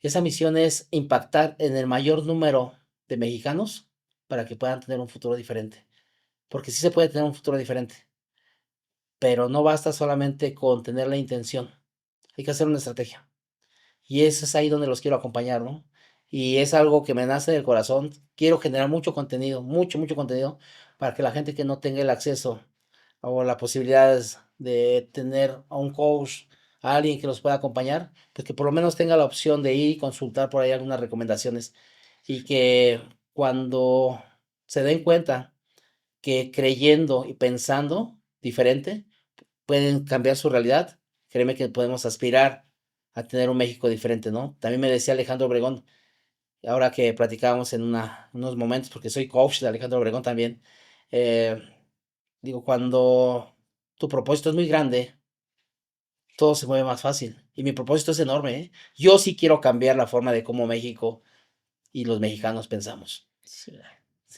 Esa misión es impactar en el mayor número de mexicanos para que puedan tener un futuro diferente, porque sí se puede tener un futuro diferente, pero no basta solamente con tener la intención, hay que hacer una estrategia. Y eso es ahí donde los quiero acompañar, ¿no? Y es algo que me nace del corazón. Quiero generar mucho contenido, mucho, mucho contenido, para que la gente que no tenga el acceso o la posibilidad de tener a un coach, a alguien que los pueda acompañar, pues que por lo menos tenga la opción de ir y consultar por ahí algunas recomendaciones y que cuando se den cuenta que creyendo y pensando diferente, pueden cambiar su realidad, créeme que podemos aspirar a tener un México diferente, ¿no? También me decía Alejandro Obregón, ahora que platicábamos en unos momentos, porque soy coach de Alejandro Obregón también, eh, digo, cuando tu propósito es muy grande, todo se mueve más fácil. Y mi propósito es enorme, ¿eh? Yo sí quiero cambiar la forma de cómo México y los mexicanos pensamos. sí.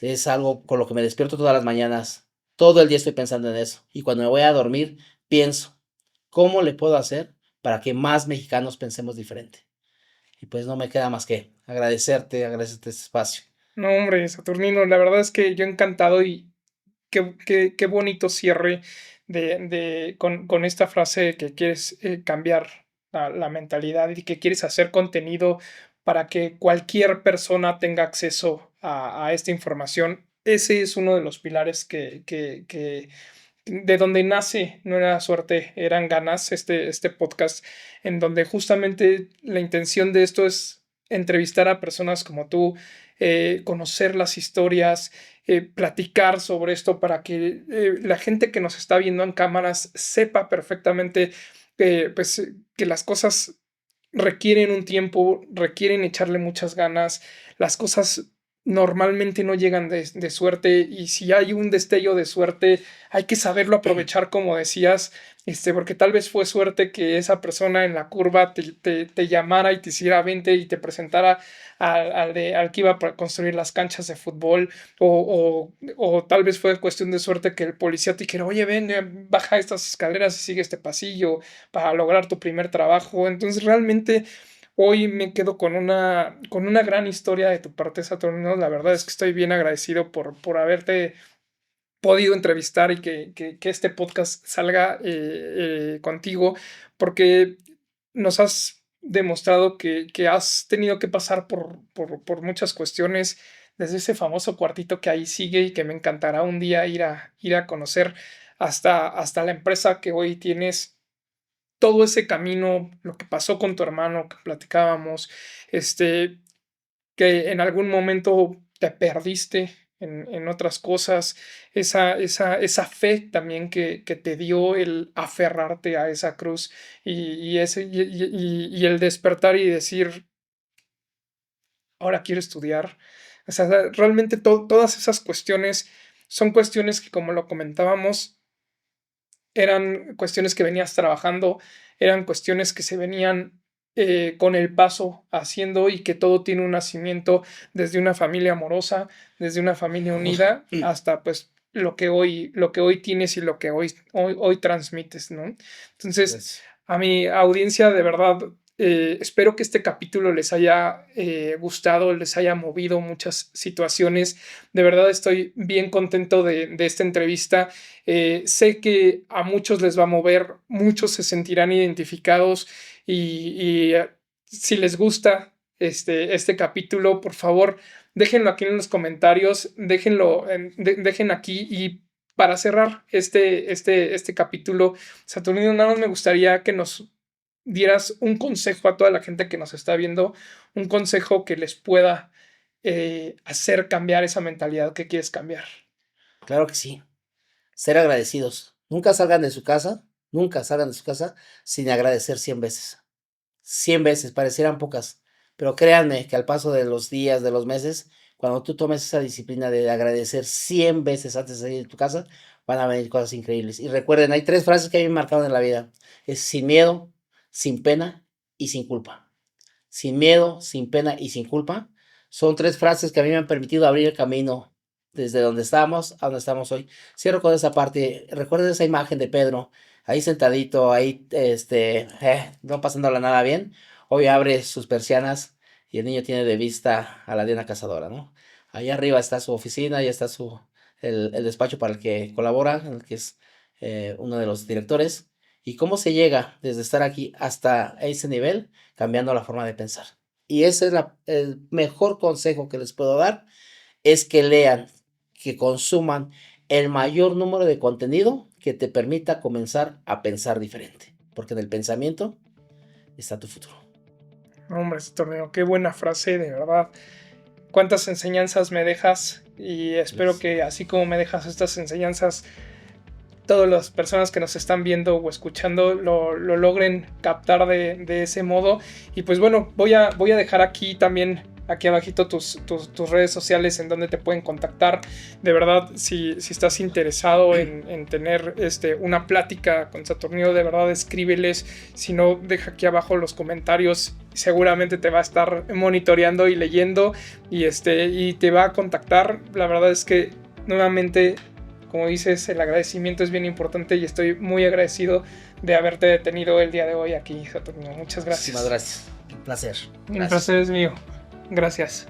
Es algo con lo que me despierto todas las mañanas. Todo el día estoy pensando en eso. Y cuando me voy a dormir, pienso, ¿cómo le puedo hacer para que más mexicanos pensemos diferente? Y pues no me queda más que agradecerte este espacio. No, hombre, Saturnino, la verdad es que yo encantado y qué bonito cierre con esta frase de que quieres cambiar la mentalidad y que quieres hacer contenido para que cualquier persona tenga acceso a esta información. Ese es uno de los pilares que de donde nace, no era suerte, eran ganas, este podcast, en donde justamente la intención de esto es entrevistar a personas como tú, conocer las historias, platicar sobre esto para que la gente que nos está viendo en cámaras sepa perfectamente pues, que las cosas requieren un tiempo, requieren echarle muchas ganas, las cosas normalmente no llegan de suerte y si hay un destello de suerte hay que saberlo aprovechar como decías, porque tal vez fue suerte que esa persona en la curva te llamara y te hiciera 20 y te presentara al que iba a construir las canchas de fútbol o tal vez fue cuestión de suerte que el policía te dijera, oye, ven, baja estas escaleras y sigue este pasillo para lograr tu primer trabajo. Entonces realmente hoy me quedo con una gran historia de tu parte, Saturnino. La verdad es que estoy bien agradecido por haberte podido entrevistar y que este podcast salga contigo, porque nos has demostrado que has tenido que pasar por muchas cuestiones, desde ese famoso cuartito que ahí sigue y que me encantará un día ir a conocer hasta la empresa que hoy tienes, todo ese camino, lo que pasó con tu hermano que platicábamos, que en algún momento te perdiste en otras cosas, esa fe también que te dio el aferrarte a esa cruz y el despertar y decir, ahora quiero estudiar. O sea, realmente todas esas cuestiones son cuestiones que, como lo comentábamos, eran cuestiones que venías trabajando, eran cuestiones que se venían con el paso haciendo y que todo tiene un nacimiento desde una familia amorosa, desde una familia unida, hasta pues lo que hoy tienes y lo que hoy transmites, ¿no? Entonces, Gracias. a mi audiencia, de verdad, espero que este capítulo les haya gustado, les haya movido muchas situaciones. De verdad estoy bien contento de esta entrevista. Sé que a muchos les va a mover, muchos se sentirán identificados y si les gusta este capítulo, por favor, déjenlo aquí en los comentarios, dejen aquí y para cerrar este capítulo, Saturnino, nada más me gustaría que nos dieras un consejo a toda la gente que nos está viendo, un consejo que les pueda hacer cambiar esa mentalidad que quieres cambiar. Claro que sí. Ser agradecidos. Nunca salgan de su casa Nunca salgan de su casa sin agradecer 100 veces. 100 veces, parecieran pocas, pero créanme que al paso de los días, de los meses, cuando tú tomes esa disciplina de agradecer 100 veces antes de salir de tu casa, van a venir cosas increíbles. Y recuerden, hay 3 frases que a mí me marcaron en la vida. Es sin miedo, sin pena y sin culpa. Sin miedo, sin pena y sin culpa. Son 3 frases que a mí me han permitido abrir el camino desde donde estábamos a donde estamos hoy. Cierro con esa parte. Recuerden esa imagen de Pedro, ahí sentadito, ahí, no pasándola nada bien. Hoy abre sus persianas y el niño tiene de vista a la Diana Cazadora, ¿no? Ahí arriba está su oficina, ahí está el despacho para el que colabora, el que es uno de los directores. ¿Y cómo se llega desde estar aquí hasta ese nivel? Cambiando la forma de pensar. Y ese es el mejor consejo que les puedo dar, es que lean, que consuman el mayor número de contenido que te permita comenzar a pensar diferente, porque en el pensamiento está tu futuro. Hombre, Saturnino, qué buena frase, de verdad. Cuántas enseñanzas me dejas y espero que así como me dejas estas enseñanzas, todas las personas que nos están viendo o escuchando lo logren captar de ese modo. Y pues bueno, voy a dejar aquí también, aquí abajito tus redes sociales en donde te pueden contactar. De verdad, si estás interesado en tener una plática con Saturnino, de verdad escríbeles. Si no, deja aquí abajo los comentarios. Seguramente te va a estar monitoreando y leyendo y te va a contactar. La verdad es que nuevamente, como dices, el agradecimiento es bien importante y estoy muy agradecido de haberte detenido el día de hoy aquí, Saturnino. Muchas gracias. Muchísimas gracias. Un placer. El placer es mío. Gracias.